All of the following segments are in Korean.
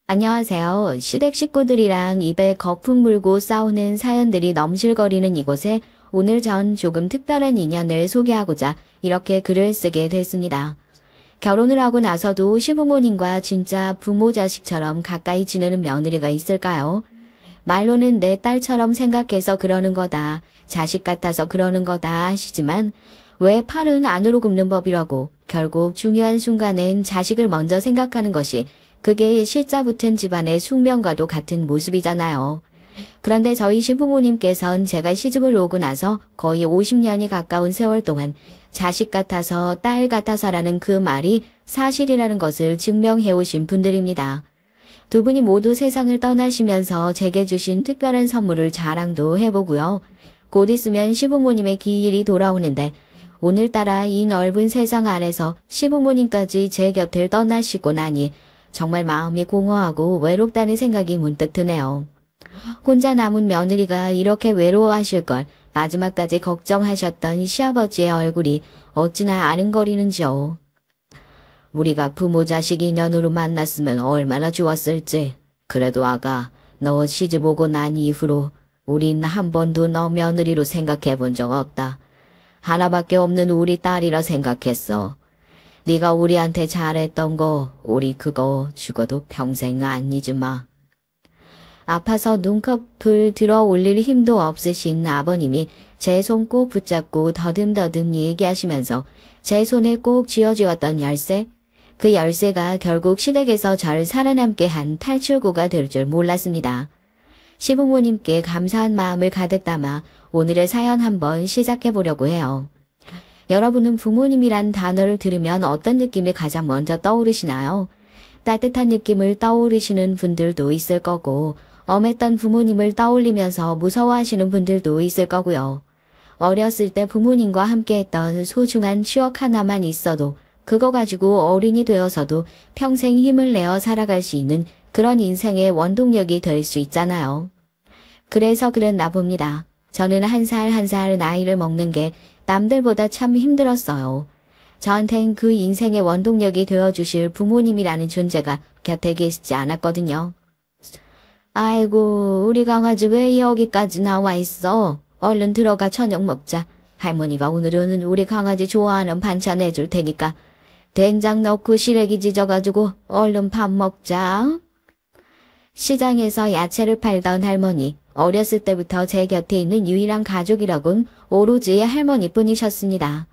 안녕하세요. 시댁 식구들이랑 입에 거품 물고 싸우는 사연들이 넘실거리는 이곳에 오늘 전 조금 특별한 인연을 소개하고자 이렇게 글을 쓰게 됐습니다. 결혼을 하고 나서도 시부모님과 진짜 부모 자식처럼 가까이 지내는 며느리가 있을까요? 말로는 내 딸처럼 생각해서 그러는 거다, 자식 같아서 그러는 거다 하시지만 왜 팔은 안으로 굽는 법이라고 결국 중요한 순간엔 자식을 먼저 생각하는 것이 그게 실자 붙은 집안의 숙명과도 같은 모습이잖아요. 그런데 저희 시부모님께선 제가 시집을 오고 나서 거의 50년이 가까운 세월 동안 자식 같아서 딸 같아서라는 그 말이 사실이라는 것을 증명해 오신 분들입니다. 두 분이 모두 세상을 떠나시면서 제게 주신 특별한 선물을 자랑도 해보고요. 곧 있으면 시부모님의 기일이 돌아오는데 오늘따라 이 넓은 세상 안에서 시부모님까지 제 곁을 떠나시고 나니 정말 마음이 공허하고 외롭다는 생각이 문득 드네요. 혼자 남은 며느리가 이렇게 외로워하실 걸 마지막까지 걱정하셨던 시아버지의 얼굴이 어찌나 아른거리는지요. 우리가 부모 자식 인연으로 만났으면 얼마나 좋았을지. 그래도 아가, 너 시집 오고 난 이후로 우린 한 번도 너 며느리로 생각해 본 적 없다. 하나밖에 없는 우리 딸이라 생각했어. 네가 우리한테 잘했던 거, 우리 그거 죽어도 평생 안 잊지 마. 아파서 눈꺼풀 들어 올릴 힘도 없으신 아버님이 제 손 꼭 붙잡고 더듬더듬 얘기하시면서 제 손에 꼭 쥐어주었던 열쇠, 그 열쇠가 결국 시댁에서 절 살아남게 한 탈출구가 될 줄 몰랐습니다. 시부모님께 감사한 마음을 가득 담아 오늘의 사연 한번 시작해 보려고 해요. 여러분은 부모님이란 단어를 들으면 어떤 느낌이 가장 먼저 떠오르시나요? 따뜻한 느낌을 떠오르시는 분들도 있을 거고, 엄했던 부모님을 떠올리면서 무서워하시는 분들도 있을 거고요. 어렸을 때 부모님과 함께했던 소중한 추억 하나만 있어도 그거 가지고 어른이 되어서도 평생 힘을 내어 살아갈 수 있는 그런 인생의 원동력이 될 수 있잖아요. 그래서 그랬나 봅니다. 저는 한 살 한 살 나이를 먹는 게 남들보다 참 힘들었어요. 저한텐 그 인생의 원동력이 되어주실 부모님이라는 존재가 곁에 계시지 않았거든요. 아이고, 우리 강아지 왜 여기까지 나와 있어? 얼른 들어가 저녁 먹자. 할머니가 오늘은 우리 강아지 좋아하는 반찬 해줄 테니까 된장 넣고 시래기 지져가지고 얼른 밥 먹자. 시장에서 야채를 팔던 할머니, 어렸을 때부터 제 곁에 있는 유일한 가족이라곤 오로지 할머니뿐이셨습니다.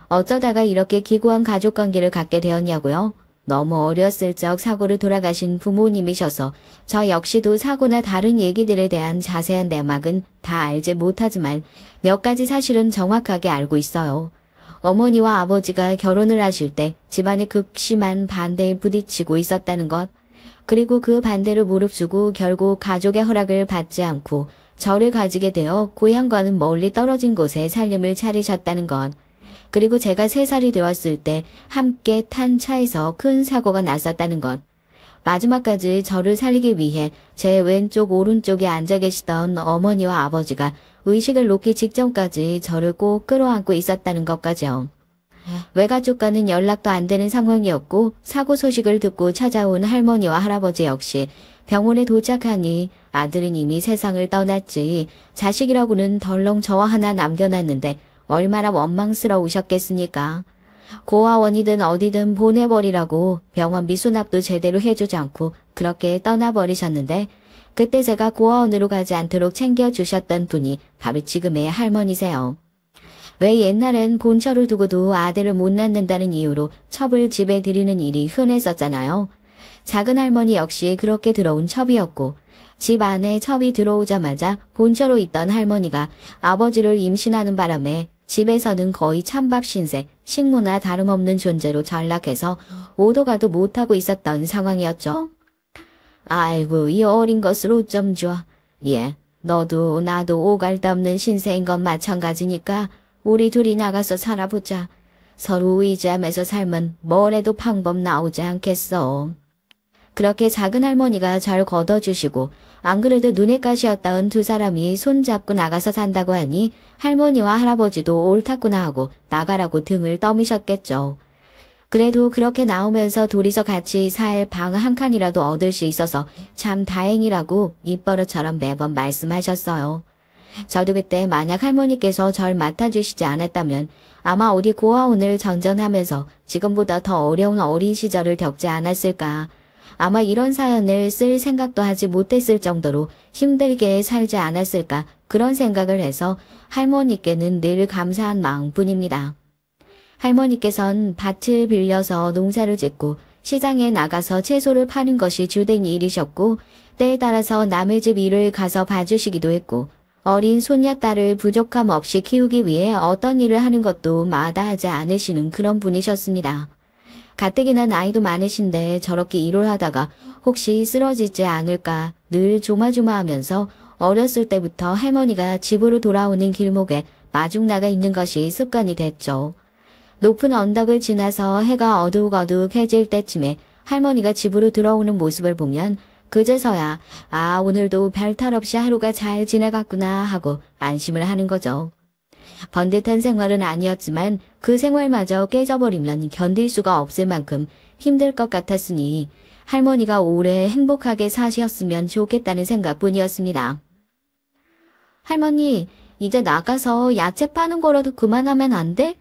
어쩌다가 이렇게 기구한 가족관계를 갖게 되었냐고요? 너무 어렸을 적 사고로 돌아가신 부모님이셔서 저 역시도 사고나 다른 얘기들에 대한 자세한 내막은 다 알지 못하지만 몇 가지 사실은 정확하게 알고 있어요. 어머니와 아버지가 결혼을 하실 때 집안의 극심한 반대에 부딪히고 있었다는 것, 그리고 그 반대를 무릅쓰고 결국 가족의 허락을 받지 않고 저를 가지게 되어 고향과는 멀리 떨어진 곳에 살림을 차리셨다는 것, 그리고 제가 3살이 되었을 때 함께 탄 차에서 큰 사고가 났었다는 것, 마지막까지 저를 살리기 위해 제 왼쪽 오른쪽에 앉아 계시던 어머니와 아버지가 의식을 놓기 직전까지 저를 꼭 끌어안고 있었다는 것까지요. 외가족과는 연락도 안 되는 상황이었고 사고 소식을 듣고 찾아온 할머니와 할아버지 역시 병원에 도착하니 아들은 이미 세상을 떠났지 자식이라고는 덜렁 저와 하나 남겨놨는데 얼마나 원망스러우셨겠습니까. 고아원이든 어디든 보내버리라고 병원비 수납도 제대로 해주지 않고 그렇게 떠나버리셨는데 그때 제가 고아원으로 가지 않도록 챙겨주셨던 분이 바로 지금의 할머니세요. 왜 옛날엔 본처를 두고도 아들을 못 낳는다는 이유로 첩을 집에 들이는 일이 흔했었잖아요. 작은 할머니 역시 그렇게 들어온 첩이었고 집 안에 첩이 들어오자마자 본처로 있던 할머니가 아버지를 임신하는 바람에 집에서는 거의 찬밥 신세, 식모나 다름없는 존재로 전락해서 오도 가도 못하고 있었던 상황이었죠. 아이고, 이 어린 것을 어쩜 좋아. 예, 너도 나도 오갈 데 없는 신세인 건 마찬가지니까 우리 둘이 나가서 살아보자. 서로 의지하면서 살면 뭘 해도 방법 나오지 않겠어. 그렇게 작은 할머니가 절 걷어주시고 안 그래도 눈에 가시였던 두 사람이 손잡고 나가서 산다고 하니 할머니와 할아버지도 옳다구나 하고 나가라고 등을 떠미셨겠죠. 그래도 그렇게 나오면서 둘이서 같이 살 방 한 칸이라도 얻을 수 있어서 참 다행이라고 입버릇처럼 매번 말씀하셨어요. 저도 그때 만약 할머니께서 절 맡아주시지 않았다면 아마 어디 고아원을 전전하면서 지금보다 더 어려운 어린 시절을 겪지 않았을까. 아마 이런 사연을 쓸 생각도 하지 못했을 정도로 힘들게 살지 않았을까 그런 생각을 해서 할머니께는 늘 감사한 마음뿐입니다. 할머니께선 밭을 빌려서 농사를 짓고 시장에 나가서 채소를 파는 것이 주된 일이셨고 때에 따라서 남의 집 일을 가서 봐주시기도 했고 어린 손녀딸을 부족함 없이 키우기 위해 어떤 일을 하는 것도 마다하지 않으시는 그런 분이셨습니다. 가뜩이나 나이도 많으신데 저렇게 일을 하다가 혹시 쓰러지지 않을까 늘 조마조마하면서 어렸을 때부터 할머니가 집으로 돌아오는 길목에 마중 나가 있는 것이 습관이 됐죠. 높은 언덕을 지나서 해가 어둑어둑해질 때쯤에 할머니가 집으로 들어오는 모습을 보면 그제서야 아 오늘도 별탈 없이 하루가 잘 지나갔구나 하고 안심을 하는 거죠. 번듯한 생활은 아니었지만 그 생활마저 깨져버리면 견딜 수가 없을 만큼 힘들 것 같았으니 할머니가 오래 행복하게 사셨으면 좋겠다는 생각뿐이었습니다. 할머니, 이제 나가서 야채 파는 거라도 그만하면 안 돼?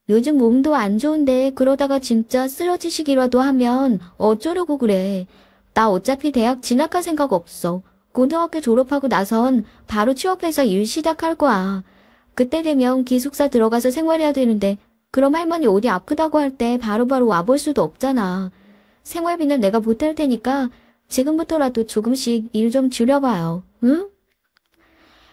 요즘 몸도 안 좋은데 그러다가 진짜 쓰러지시기라도 하면 어쩌려고 그래. 나 어차피 대학 진학할 생각 없어. 고등학교 졸업하고 나선 바로 취업해서 일 시작할 거야. 그때 되면 기숙사 들어가서 생활해야 되는데 그럼 할머니 어디 아프다고 할 때 바로바로 와볼 수도 없잖아. 생활비는 내가 보탤 테니까 지금부터라도 조금씩 일 좀 줄여봐요. 응?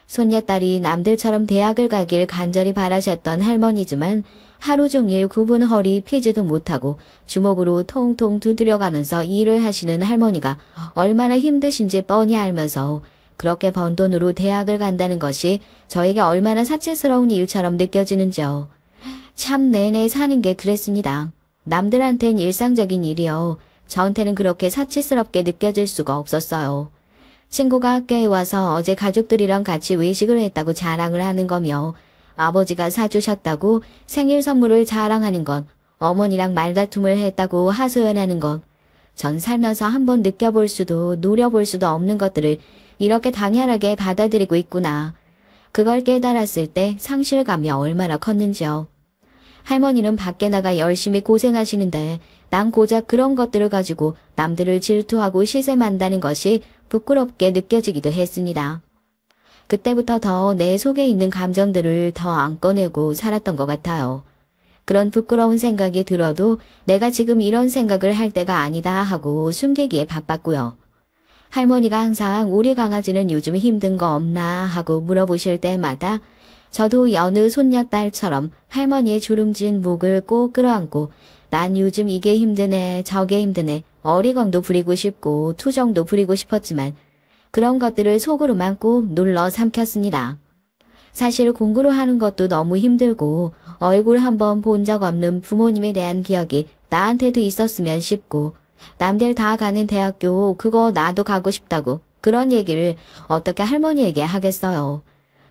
손녀딸이 남들처럼 대학을 가길 간절히 바라셨던 할머니지만 하루 종일 굽은 허리 피지도 못하고 주먹으로 통통 두드려가면서 일을 하시는 할머니가 얼마나 힘드신지 뻔히 알면서 그렇게 번 돈으로 대학을 간다는 것이 저에게 얼마나 사치스러운 일처럼 느껴지는지요. 참 내내 사는 게 그랬습니다. 남들한텐 일상적인 일이요. 저한테는 그렇게 사치스럽게 느껴질 수가 없었어요. 친구가 학교에 와서 어제 가족들이랑 같이 외식을 했다고 자랑을 하는 거며 아버지가 사주셨다고 생일 선물을 자랑하는 것, 어머니랑 말다툼을 했다고 하소연하는 것, 전 살면서 한번 느껴볼 수도 노려볼 수도 없는 것들을 이렇게 당연하게 받아들이고 있구나. 그걸 깨달았을 때 상실감이 얼마나 컸는지요. 할머니는 밖에 나가 열심히 고생하시는데 난 고작 그런 것들을 가지고 남들을 질투하고 시샘한다는 것이 부끄럽게 느껴지기도 했습니다. 그때부터 더 내 속에 있는 감정들을 더 안 꺼내고 살았던 것 같아요. 그런 부끄러운 생각이 들어도 내가 지금 이런 생각을 할 때가 아니다 하고 숨기기에 바빴고요. 할머니가 항상 우리 강아지는 요즘 힘든 거 없나 하고 물어보실 때마다 저도 여느 손녀딸처럼 할머니의 주름진 목을 꼭 끌어안고 난 요즘 이게 힘드네 저게 힘드네 어리광도 부리고 싶고 투정도 부리고 싶었지만 그런 것들을 속으로만 꼭 눌러 삼켰습니다. 사실 공부를 하는 것도 너무 힘들고 얼굴 한번 본 적 없는 부모님에 대한 기억이 나한테도 있었으면 싶고 남들 다 가는 대학교 그거 나도 가고 싶다고 그런 얘기를 어떻게 할머니에게 하겠어요.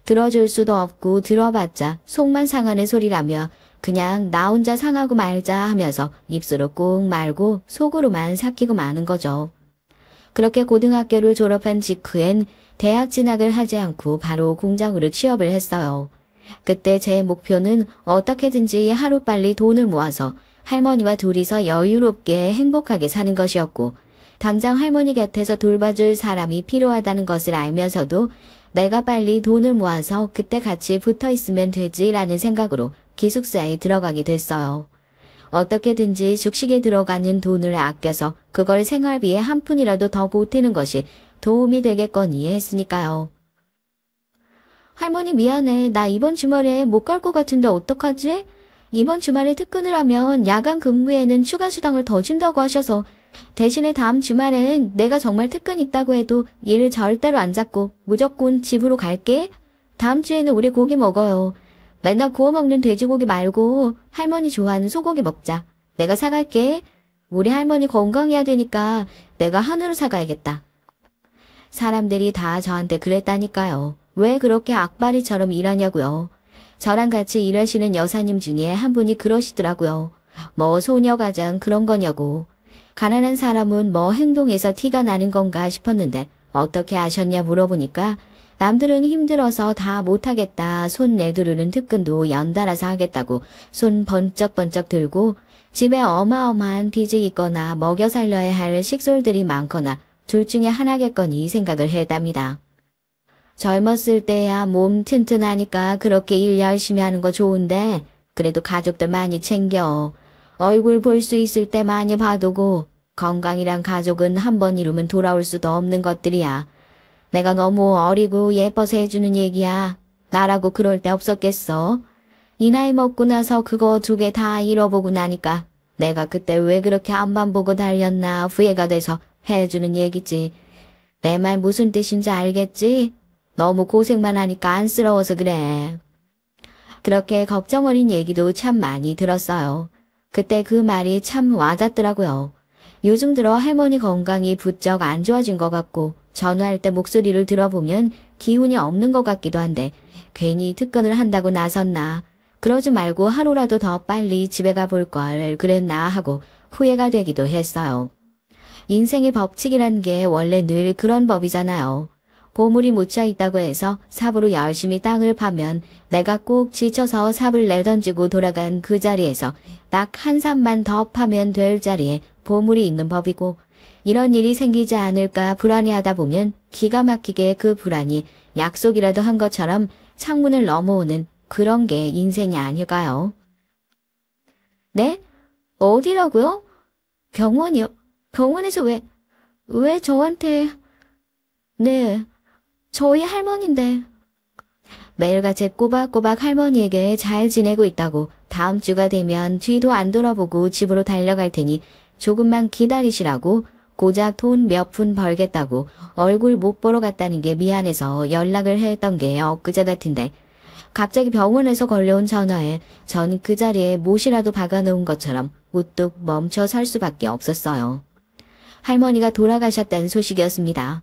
들어줄 수도 없고 들어봤자 속만 상하는 소리라며 그냥 나 혼자 상하고 말자 하면서 입으로 꼭 말고 속으로만 삭히고 마는 거죠. 그렇게 고등학교를 졸업한 직후엔 대학 진학을 하지 않고 바로 공장으로 취업을 했어요. 그때 제 목표는 어떻게든지 하루빨리 돈을 모아서 할머니와 둘이서 여유롭게 행복하게 사는 것이었고 당장 할머니 곁에서 돌봐줄 사람이 필요하다는 것을 알면서도 내가 빨리 돈을 모아서 그때 같이 붙어 있으면 되지라는 생각으로 기숙사에 들어가게 됐어요. 어떻게든지 숙식에 들어가는 돈을 아껴서 그걸 생활비에 한 푼이라도 더 보태는 것이 도움이 되겠거니 했으니까요. 할머니 미안해. 나 이번 주말에 못 갈 것 같은데 어떡하지? 이번 주말에 특근을 하면 야간 근무에는 추가 수당을 더 준다고 하셔서 대신에 다음 주말엔 내가 정말 특근 있다고 해도 일을 절대로 안 잡고 무조건 집으로 갈게. 다음 주에는 우리 고기 먹어요. 맨날 구워 먹는 돼지고기 말고 할머니 좋아하는 소고기 먹자. 내가 사갈게. 우리 할머니 건강해야 되니까 내가 한우를 사가야겠다. 사람들이 다 저한테 그랬다니까요. 왜 그렇게 악바리처럼 일하냐고요. 저랑 같이 일하시는 여사님 중에 한 분이 그러시더라고요. 뭐 소녀가장 그런 거냐고. 가난한 사람은 뭐 행동에서 티가 나는 건가 싶었는데 어떻게 아셨냐 물어보니까 남들은 힘들어서 다 못하겠다 손 내두르는 특근도 연달아서 하겠다고 손 번쩍번쩍 들고 집에 어마어마한 빚이 있거나 먹여 살려야 할 식솔들이 많거나 둘 중에 하나겠거니 생각을 했답니다. 젊었을 때야 몸 튼튼하니까 그렇게 일 열심히 하는 거 좋은데 그래도 가족들 많이 챙겨. 얼굴 볼 수 있을 때 많이 봐두고 건강이란 가족은 한 번 이루면 돌아올 수도 없는 것들이야. 내가 너무 어리고 예뻐서 해주는 얘기야. 나라고 그럴 때 없었겠어. 이 나이 먹고 나서 그거 2개 다 잃어보고 나니까 내가 그때 왜 그렇게 앞만 보고 달렸나 후회가 돼서 해주는 얘기지. 내 말 무슨 뜻인지 알겠지? 너무 고생만 하니까 안쓰러워서 그래. 그렇게 걱정 어린 얘기도 참 많이 들었어요. 그때 그 말이 참 와닿더라고요. 요즘 들어 할머니 건강이 부쩍 안 좋아진 것 같고 전화할 때 목소리를 들어보면 기운이 없는 것 같기도 한데 괜히 특근을 한다고 나섰나. 그러지 말고 하루라도 더 빨리 집에 가볼 걸 그랬나 하고 후회가 되기도 했어요. 인생의 법칙이란 게 원래 늘 그런 법이잖아요. 보물이 묻혀 있다고 해서 삽으로 열심히 땅을 파면 내가 꼭 지쳐서 삽을 내던지고 돌아간 그 자리에서 딱 한 삽만 더 파면 될 자리에 보물이 있는 법이고 이런 일이 생기지 않을까 불안해하다 보면 기가 막히게 그 불안이 약속이라도 한 것처럼 창문을 넘어오는 그런 게 인생이 아닐까요? 네? 어디라고요? 병원이요? 병원에서 왜 저한테... 네, 저희 할머니인데. 매일같이 꼬박꼬박 할머니에게 잘 지내고 있다고 다음 주가 되면 뒤도 안 돌아보고 집으로 달려갈 테니 조금만 기다리시라고 고작 돈 몇 푼 벌겠다고 얼굴 못 보러 갔다는 게 미안해서 연락을 했던 게 엊그제 같은데 갑자기 병원에서 걸려온 전화에 전 그 자리에 못이라도 박아놓은 것처럼 우뚝 멈춰 설 수밖에 없었어요. 할머니가 돌아가셨다는 소식이었습니다.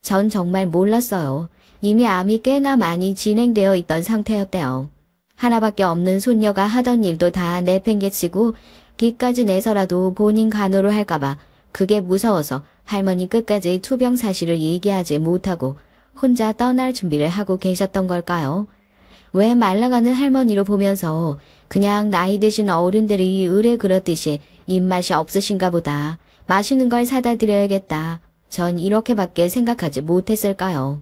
전 정말 몰랐어요. 이미 암이 꽤나 많이 진행되어 있던 상태였대요. 하나밖에 없는 손녀가 하던 일도 다 내팽개치고 기까지 내서라도 본인 간호를 할까봐 그게 무서워서 할머니 끝까지 투병 사실을 얘기하지 못하고 혼자 떠날 준비를 하고 계셨던 걸까요? 왜 말라가는 할머니로 보면서 그냥 나이 드신 어른들이 의뢰 그렇듯이 입맛이 없으신가 보다. 맛있는 걸 사다 드려야겠다. 전 이렇게밖에 생각하지 못했을까요?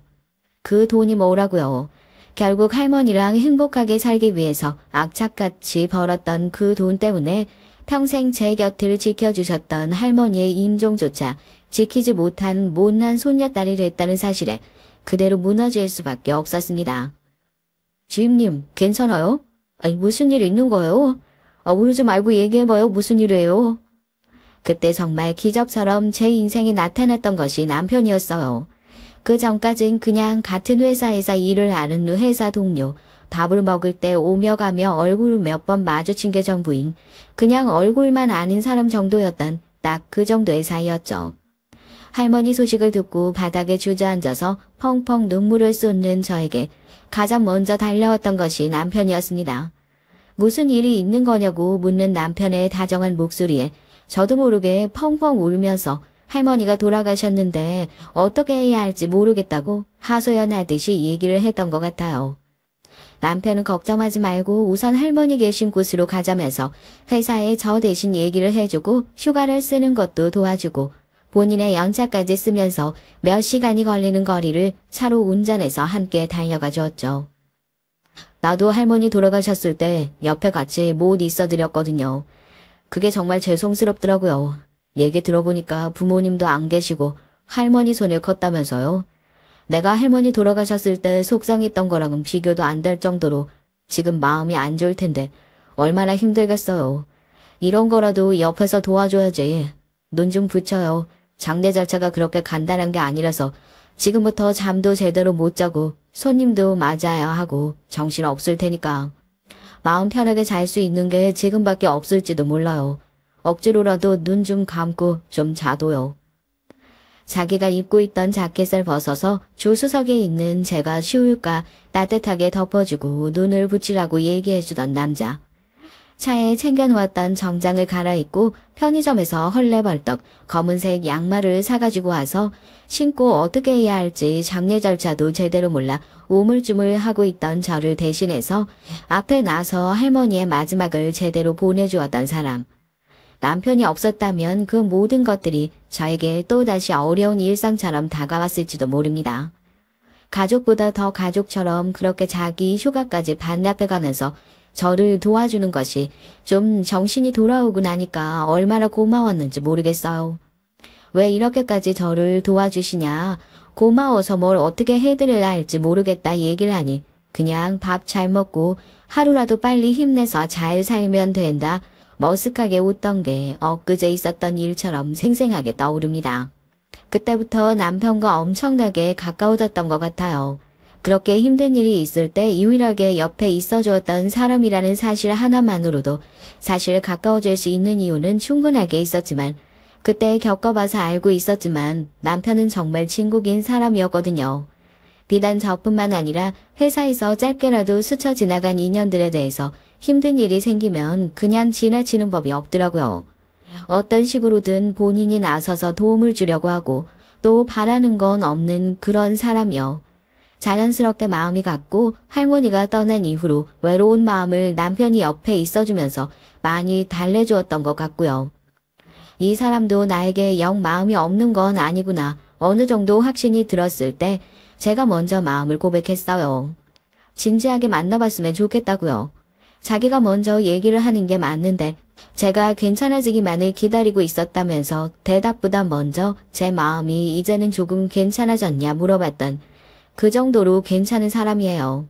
그 돈이 뭐라고요? 결국 할머니랑 행복하게 살기 위해서 악착같이 벌었던 그 돈 때문에 평생 제 곁을 지켜주셨던 할머니의 임종조차 지키지 못한 못난 손녀딸이 됐다는 사실에 그대로 무너질 수밖에 없었습니다. 주임님, 괜찮아요? 아니, 무슨 일 있는 거예요? 울지 말고 얘기해봐요. 무슨 일이에요? 그때 정말 기적처럼 제 인생에 나타났던 것이 남편이었어요. 그 전까진 그냥 같은 회사에서 일을 하는 회사 동료, 밥을 먹을 때 오며 가며 얼굴 몇 번 마주친 게 전부인 그냥 얼굴만 아는 사람 정도였던 딱 그 정도의 사이였죠. 할머니 소식을 듣고 바닥에 주저앉아서 펑펑 눈물을 쏟는 저에게 가장 먼저 달려왔던 것이 남편이었습니다. 무슨 일이 있는 거냐고 묻는 남편의 다정한 목소리에 저도 모르게 펑펑 울면서 할머니가 돌아가셨는데 어떻게 해야 할지 모르겠다고 하소연하듯이 얘기를 했던 것 같아요. 남편은 걱정하지 말고 우선 할머니 계신 곳으로 가자면서 회사에 저 대신 얘기를 해주고 휴가를 쓰는 것도 도와주고 본인의 연차까지 쓰면서 몇 시간이 걸리는 거리를 차로 운전해서 함께 달려가 줬죠. 나도 할머니 돌아가셨을 때 옆에 같이 못 있어드렸거든요. 그게 정말 죄송스럽더라고요. 얘기 들어보니까 부모님도 안 계시고 할머니 손을 컸다면서요. 내가 할머니 돌아가셨을 때 속상했던 거랑은 비교도 안 될 정도로 지금 마음이 안 좋을 텐데 얼마나 힘들겠어요. 이런 거라도 옆에서 도와줘야지. 눈 좀 붙여요. 장례 절차가 그렇게 간단한 게 아니라서 지금부터 잠도 제대로 못 자고 손님도 맞아야 하고 정신 없을 테니까. 마음 편하게 잘 수 있는 게 지금밖에 없을지도 몰라요. 억지로라도 눈 좀 감고 좀 자도요. 자기가 입고 있던 자켓을 벗어서 조수석에 있는 제가 쉬울까 따뜻하게 덮어주고 눈을 붙이라고 얘기해주던 남자. 차에 챙겨놓았던 정장을 갈아입고 편의점에서 헐레벌떡 검은색 양말을 사가지고 와서 신고 어떻게 해야 할지 장례 절차도 제대로 몰라 우물쭈물하고 있던 저를 대신해서 앞에 나서 할머니의 마지막을 제대로 보내주었던 사람. 남편이 없었다면 그 모든 것들이 저에게 또다시 어려운 일상처럼 다가왔을지도 모릅니다. 가족보다 더 가족처럼 그렇게 자기 휴가까지 반납해가면서 저를 도와주는 것이 좀 정신이 돌아오고 나니까 얼마나 고마웠는지 모르겠어요. 왜 이렇게까지 저를 도와주시냐, 고마워서 뭘 어떻게 해드려야 할지 모르겠다 얘기를 하니 그냥 밥 잘 먹고 하루라도 빨리 힘내서 잘 살면 된다. 머쓱하게 웃던 게 엊그제 있었던 일처럼 생생하게 떠오릅니다. 그때부터 남편과 엄청나게 가까워졌던 것 같아요. 그렇게 힘든 일이 있을 때 유일하게 옆에 있어주었던 사람이라는 사실 하나만으로도 사실 가까워질 수 있는 이유는 충분하게 있었지만 그때 겪어봐서 알고 있었지만 남편은 정말 친구긴 사람이었거든요. 비단 저뿐만 아니라 회사에서 짧게라도 스쳐 지나간 인연들에 대해서 힘든 일이 생기면 그냥 지나치는 법이 없더라고요. 어떤 식으로든 본인이 나서서 도움을 주려고 하고 또 바라는 건 없는 그런 사람이요. 자연스럽게 마음이 갔고 할머니가 떠난 이후로 외로운 마음을 남편이 옆에 있어주면서 많이 달래주었던 것 같고요. 이 사람도 나에게 영 마음이 없는 건 아니구나 어느 정도 확신이 들었을 때 제가 먼저 마음을 고백했어요. 진지하게 만나봤으면 좋겠다고요. 자기가 먼저 얘기를 하는 게 맞는데 제가 괜찮아지기만을 기다리고 있었다면서 대답보다 먼저 제 마음이 이제는 조금 괜찮아졌냐 물어봤던 그 정도로 괜찮은 사람이에요.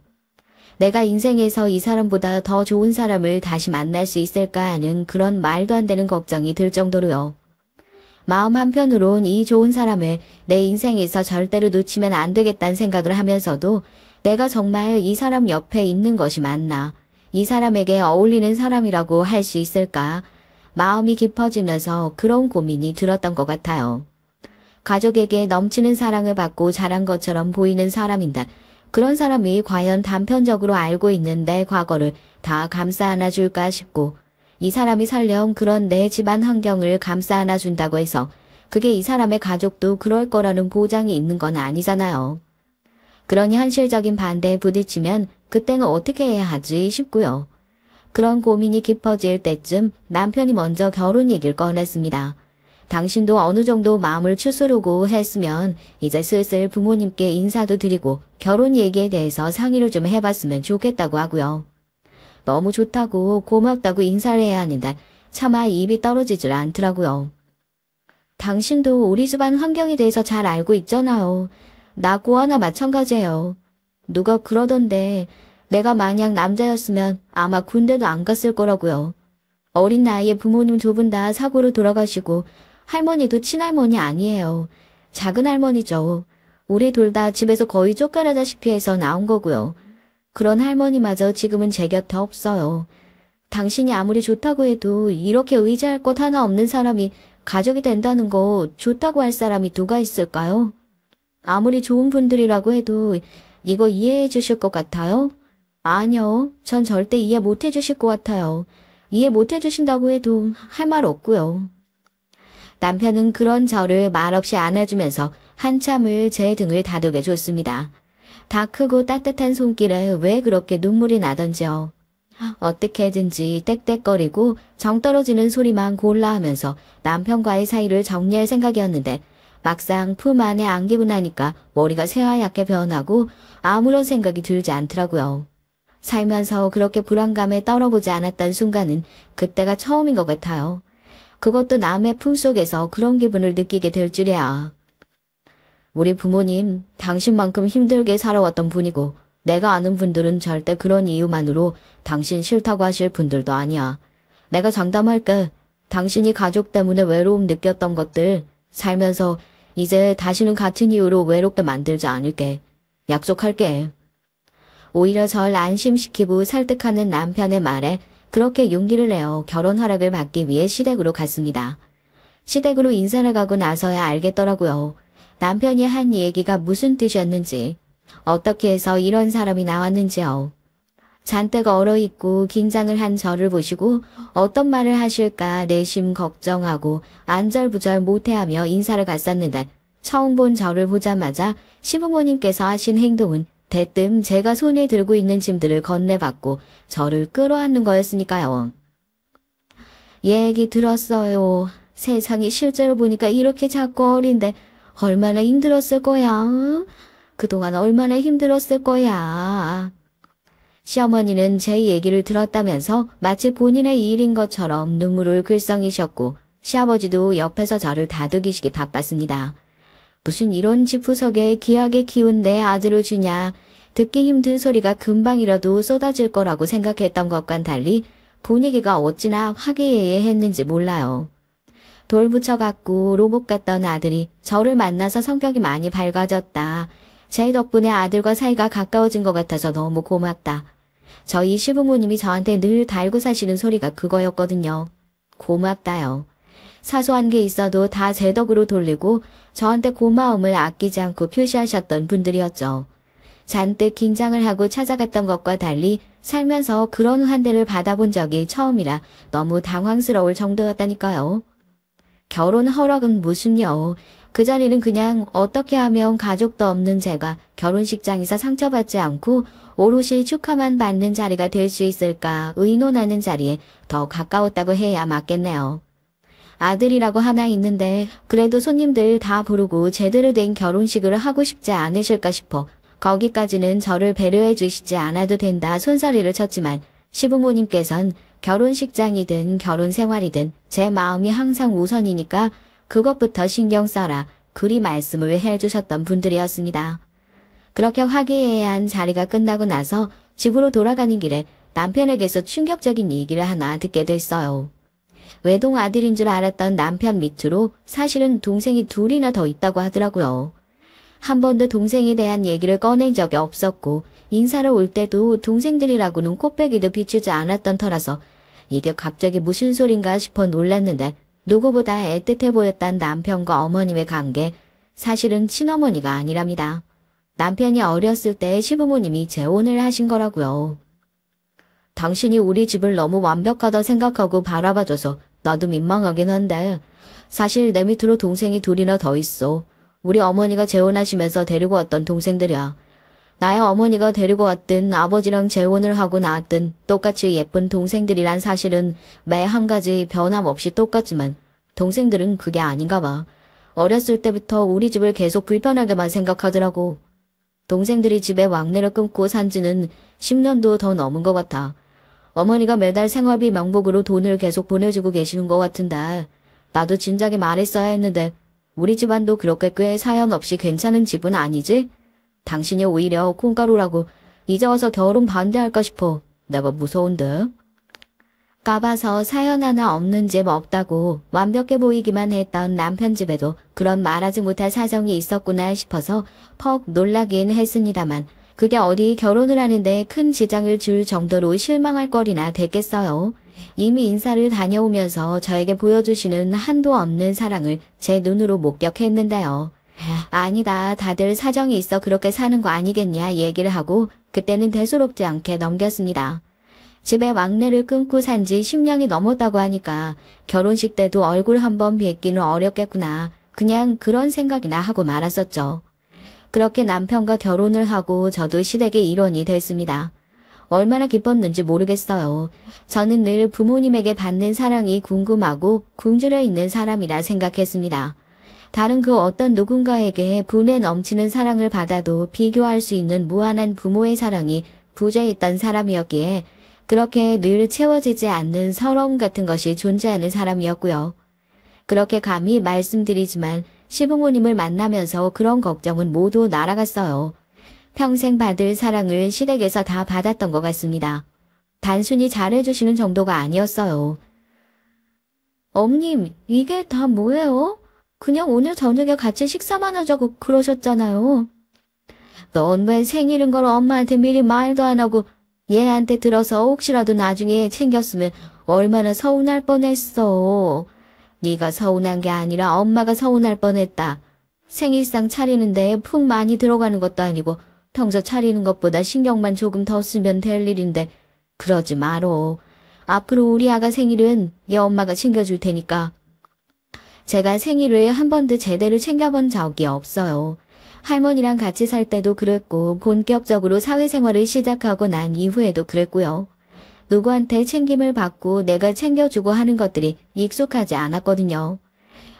내가 인생에서 이 사람보다 더 좋은 사람을 다시 만날 수 있을까 하는 그런 말도 안 되는 걱정이 들 정도로요. 마음 한편으론 이 좋은 사람을 내 인생에서 절대로 놓치면 안 되겠다는 생각을 하면서도 내가 정말 이 사람 옆에 있는 것이 맞나? 이 사람에게 어울리는 사람이라고 할 수 있을까? 마음이 깊어지면서 그런 고민이 들었던 것 같아요. 가족에게 넘치는 사랑을 받고 자란 것처럼 보이는 사람인데 그런 사람이 과연 단편적으로 알고 있는 내 과거를 다 감싸 안아줄까 싶고 이 사람이 설령 그런 내 집안 환경을 감싸 안아준다고 해서 그게 이 사람의 가족도 그럴 거라는 보장이 있는 건 아니잖아요. 그러니 현실적인 반대에 부딪히면 그때는 어떻게 해야 하지 싶고요. 그런 고민이 깊어질 때쯤 남편이 먼저 결혼 얘기를 꺼냈습니다. 당신도 어느 정도 마음을 추스르고 했으면 이제 슬슬 부모님께 인사도 드리고 결혼 얘기에 대해서 상의를 좀 해봤으면 좋겠다고 하고요. 너무 좋다고 고맙다고 인사를 해야 하는데 차마 입이 떨어지질 않더라고요. 당신도 우리 집안 환경에 대해서 잘 알고 있잖아요. 나 고아나 마찬가지예요. 누가 그러던데 내가 만약 남자였으면 아마 군대도 안 갔을 거라고요. 어린 나이에 부모님 두 분 다 사고로 돌아가시고 할머니도 친할머니 아니에요. 작은 할머니죠. 우리 둘 다 집에서 거의 쫓겨나다시피 해서 나온 거고요. 그런 할머니마저 지금은 제 곁에 없어요. 당신이 아무리 좋다고 해도 이렇게 의지할 것 하나 없는 사람이 가족이 된다는 거 좋다고 할 사람이 누가 있을까요? 아무리 좋은 분들이라고 해도 이거 이해해 주실 것 같아요? 아니요. 전 절대 이해 못 해주실 것 같아요. 이해 못 해주신다고 해도 할 말 없고요. 남편은 그런 저를 말없이 안아주면서 한참을 제 등을 다독여 줬습니다. 다 크고 따뜻한 손길에 왜 그렇게 눈물이 나던지요. 어떻게든지 떽떽거리고 정 떨어지는 소리만 골라 하면서 남편과의 사이를 정리할 생각이었는데 막상 품 안에 안기고 나니까 머리가 새하얗게 변하고 아무런 생각이 들지 않더라고요. 살면서 그렇게 불안감에 떨어보지 않았던 순간은 그때가 처음인 것 같아요. 그것도 남의 품속에서 그런 기분을 느끼게 될 줄이야. 우리 부모님 당신만큼 힘들게 살아왔던 분이고 내가 아는 분들은 절대 그런 이유만으로 당신 싫다고 하실 분들도 아니야. 내가 장담할게. 당신이 가족 때문에 외로움 느꼈던 것들 살면서 이제 다시는 같은 이유로 외롭게 만들지 않을게. 약속할게. 오히려 절 안심시키고 설득하는 남편의 말에 그렇게 용기를 내어 결혼 허락을 받기 위해 시댁으로 갔습니다. 시댁으로 인사를 가고 나서야 알겠더라고요. 남편이 한 얘기가 무슨 뜻이었는지, 어떻게 해서 이런 사람이 나왔는지요. 잔뜩 얼어있고 긴장을 한 저를 보시고 어떤 말을 하실까 내심 걱정하고 안절부절 못해하며 인사를 갔었는데 처음 본 저를 보자마자 시부모님께서 하신 행동은 대뜸 제가 손에 들고 있는 짐들을 건네받고 저를 끌어안는 거였으니까요. 얘기 들었어요. 세상이 실제로 보니까 이렇게 작고 어린데 얼마나 힘들었을 거야. 그동안 얼마나 힘들었을 거야. 시어머니는 제 얘기를 들었다면서 마치 본인의 일인 것처럼 눈물을 글썽이셨고 시아버지도 옆에서 저를 다독이시기 바빴습니다. 무슨 이런 집구석에 귀하게 키운 내 아들을 주냐. 듣기 힘든 소리가 금방이라도 쏟아질 거라고 생각했던 것과는 달리 분위기가 어찌나 화기애애했는지 몰라요. 돌 붙여갖고 로봇 같던 아들이 저를 만나서 성격이 많이 밝아졌다. 제 덕분에 아들과 사이가 가까워진 것 같아서 너무 고맙다. 저희 시부모님이 저한테 늘 달고 사시는 소리가 그거였거든요. 고맙다요. 사소한 게 있어도 다 제 덕으로 돌리고 저한테 고마움을 아끼지 않고 표시하셨던 분들이었죠. 잔뜩 긴장을 하고 찾아갔던 것과 달리 살면서 그런 환대를 받아본 적이 처음이라 너무 당황스러울 정도였다니까요. 결혼 허락은 무슨요. 그 자리는 그냥 어떻게 하면 가족도 없는 제가 결혼식장에서 상처받지 않고 오롯이 축하만 받는 자리가 될 수 있을까 의논하는 자리에 더 가까웠다고 해야 맞겠네요. 아들이라고 하나 있는데 그래도 손님들 다 부르고 제대로 된 결혼식을 하고 싶지 않으실까 싶어 거기까지는 저를 배려해 주시지 않아도 된다 손사리를 쳤지만 시부모님께선 결혼식장이든 결혼생활이든 제 마음이 항상 우선이니까 그것부터 신경 써라 그리 말씀을 해주셨던 분들이었습니다. 그렇게 화기애애한 자리가 끝나고 나서 집으로 돌아가는 길에 남편에게서 충격적인 얘기를 하나 듣게 됐어요. 외동 아들인 줄 알았던 남편 밑으로 사실은 동생이 둘이나 더 있다고 하더라고요. 한 번도 동생에 대한 얘기를 꺼낸 적이 없었고 인사를 올 때도 동생들이라고는 코빼기도 비추지 않았던 터라서 이게 갑자기 무슨 소린가 싶어 놀랐는데 누구보다 애틋해 보였던 남편과 어머님의 관계 사실은 친어머니가 아니랍니다. 남편이 어렸을 때 시부모님이 재혼을 하신 거라고요. 당신이 우리 집을 너무 완벽하다 생각하고 바라봐줘서 나도 민망하긴 한데 사실 내 밑으로 동생이 둘이나 더 있어. 우리 어머니가 재혼하시면서 데리고 왔던 동생들이야. 나의 어머니가 데리고 왔든 아버지랑 재혼을 하고 낳았든 똑같이 예쁜 동생들이란 사실은 매 한 가지 변함없이 똑같지만 동생들은 그게 아닌가 봐. 어렸을 때부터 우리 집을 계속 불편하게만 생각하더라고. 동생들이 집에 왕래를 끊고 산 지는 10년도 더 넘은 것 같아. 어머니가 매달 생활비 명목으로 돈을 계속 보내주고 계시는 것 같은데 나도 진작에 말했어야 했는데 우리 집안도 그렇게 꽤 사연 없이 괜찮은 집은 아니지? 당신이 오히려 콩가루라고 이제 와서 결혼 반대할까 싶어. 내가 무서운데. 까봐서 사연 하나 없는 집 없다고 완벽해 보이기만 했던 남편 집에도 그런 말하지 못할 사정이 있었구나 싶어서 퍽 놀라긴 했습니다만 그게 어디 결혼을 하는데 큰 지장을 줄 정도로 실망할 거리나 됐겠어요. 이미 인사를 다녀오면서 저에게 보여주시는 한도 없는 사랑을 제 눈으로 목격했는데요. 아니다, 다들 사정이 있어 그렇게 사는 거 아니겠냐 얘기를 하고 그때는 대수롭지 않게 넘겼습니다. 집에 왕래를 끊고 산 지 10년이 넘었다고 하니까 결혼식 때도 얼굴 한번 뵙기는 어렵겠구나. 그냥 그런 생각이나 하고 말았었죠. 그렇게 남편과 결혼을 하고 저도 시댁의 일원이 됐습니다. 얼마나 기뻤는지 모르겠어요. 저는 늘 부모님에게 받는 사랑이 궁금하고 굶주려 있는 사람이라 생각했습니다. 다른 그 어떤 누군가에게 분에 넘치는 사랑을 받아도 비교할 수 있는 무한한 부모의 사랑이 부재했던 사람이었기에 그렇게 늘 채워지지 않는 서러움 같은 것이 존재하는 사람이었고요. 그렇게 감히 말씀드리지만 시부모님을 만나면서 그런 걱정은 모두 날아갔어요. 평생 받을 사랑을 시댁에서 다 받았던 것 같습니다. 단순히 잘해주시는 정도가 아니었어요. 어머님, 이게 다 뭐예요? 그냥 오늘 저녁에 같이 식사만 하자고 그러셨잖아요. 넌 왜 생일인 걸 엄마한테 미리 말도 안 하고 얘한테 들어서 혹시라도 나중에 챙겼으면 얼마나 서운할 뻔했어. 네가 서운한 게 아니라 엄마가 서운할 뻔했다. 생일상 차리는데 푹 많이 들어가는 것도 아니고 평소 차리는 것보다 신경만 조금 더 쓰면 될 일인데 그러지 마로. 앞으로 우리 아가 생일은 얘 엄마가 챙겨줄 테니까. 제가 생일을 한 번도 제대로 챙겨본 적이 없어요. 할머니랑 같이 살 때도 그랬고 본격적으로 사회생활을 시작하고 난 이후에도 그랬고요. 누구한테 챙김을 받고 내가 챙겨주고 하는 것들이 익숙하지 않았거든요.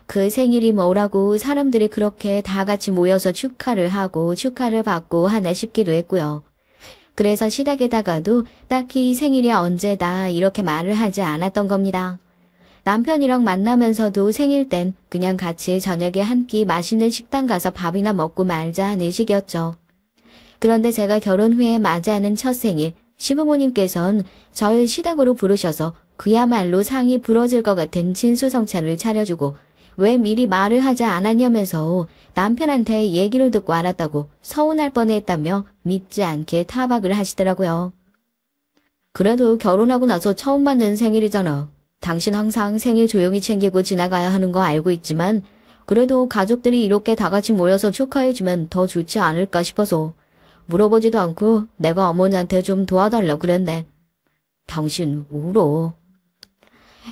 그 생일이 뭐라고 사람들이 그렇게 다 같이 모여서 축하를 하고 축하를 받고 하나 싶기도 했고요. 그래서 시댁에다가도 딱히 생일이 언제다 이렇게 말을 하지 않았던 겁니다. 남편이랑 만나면서도 생일 땐 그냥 같이 저녁에 한 끼 맛있는 식당 가서 밥이나 먹고 말자 하는 식이었죠. 그런데 제가 결혼 후에 맞이하는 첫 생일, 시부모님께선 저를 시댁으로 부르셔서 그야말로 상이 부러질 것 같은 진수성찬을 차려주고 왜 미리 말을 하지 않았냐면서 남편한테 얘기를 듣고 알았다고 서운할 뻔했다며 믿지 않게 타박을 하시더라고요. 그래도 결혼하고 나서 처음 맞는 생일이잖아. 당신 항상 생일 조용히 챙기고 지나가야 하는 거 알고 있지만 그래도 가족들이 이렇게 다 같이 모여서 축하해주면 더 좋지 않을까 싶어서 물어보지도 않고 내가 어머니한테 좀 도와달라고 그랬네. 당신 울어.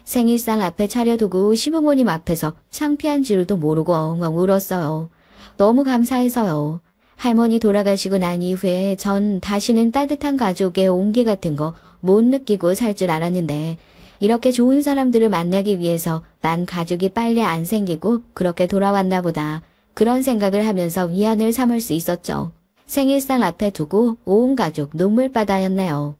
생일상 앞에 차려두고 시부모님 앞에서 창피한 줄도 모르고 엉엉 울었어요. 너무 감사해서요. 할머니 돌아가시고 난 이후에 전 다시는 따뜻한 가족의 온기 같은 거 못 느끼고 살 줄 알았는데 이렇게 좋은 사람들을 만나기 위해서 난 가족이 빨리 안 생기고 그렇게 돌아왔나 보다. 그런 생각을 하면서 위안을 삼을 수 있었죠. 생일상 앞에 두고 온 가족 눈물바다였네요.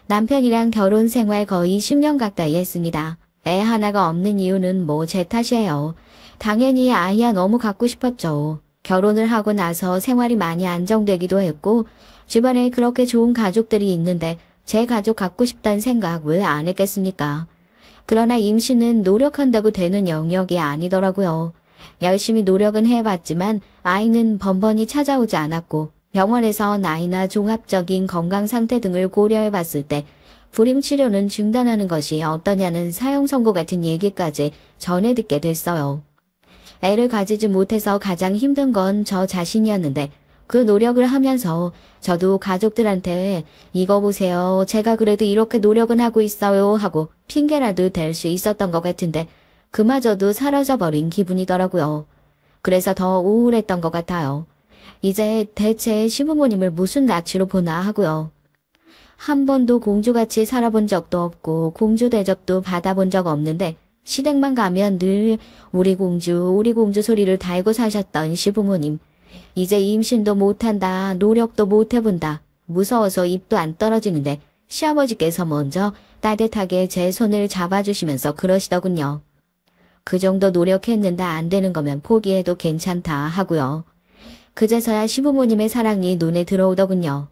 남편이랑 결혼 생활 거의 10년 가까이 했습니다. 애 하나가 없는 이유는 뭐 제 탓이에요. 당연히 아이야 너무 갖고 싶었죠. 결혼을 하고 나서 생활이 많이 안정되기도 했고 주변에 그렇게 좋은 가족들이 있는데 제 가족 갖고 싶다는 생각 왜 안 했겠습니까? 그러나 임신은 노력한다고 되는 영역이 아니더라고요. 열심히 노력은 해봤지만 아이는 번번이 찾아오지 않았고 병원에서 나이나 종합적인 건강 상태 등을 고려해봤을 때 불임 치료는 중단하는 것이 어떠냐는 사형 선고 같은 얘기까지 전해 듣게 됐어요. 애를 가지지 못해서 가장 힘든 건 저 자신이었는데 그 노력을 하면서 저도 가족들한테 이거 보세요. 제가 그래도 이렇게 노력은 하고 있어요 하고 핑계라도 댈 수 있었던 것 같은데 그마저도 사라져버린 기분이더라고요. 그래서 더 우울했던 것 같아요. 이제 대체 시부모님을 무슨 낯으로 보나 하고요. 한 번도 공주같이 살아본 적도 없고 공주 대접도 받아본 적 없는데 시댁만 가면 늘 우리 공주 소리를 달고 사셨던 시부모님. 이제 임신도 못한다, 노력도 못해본다, 무서워서 입도 안 떨어지는데 시아버지께서 먼저 따뜻하게 제 손을 잡아주시면서 그러시더군요. 그 정도 노력했는데 안 되는 거면 포기해도 괜찮다 하고요. 그제서야 시부모님의 사랑이 눈에 들어오더군요.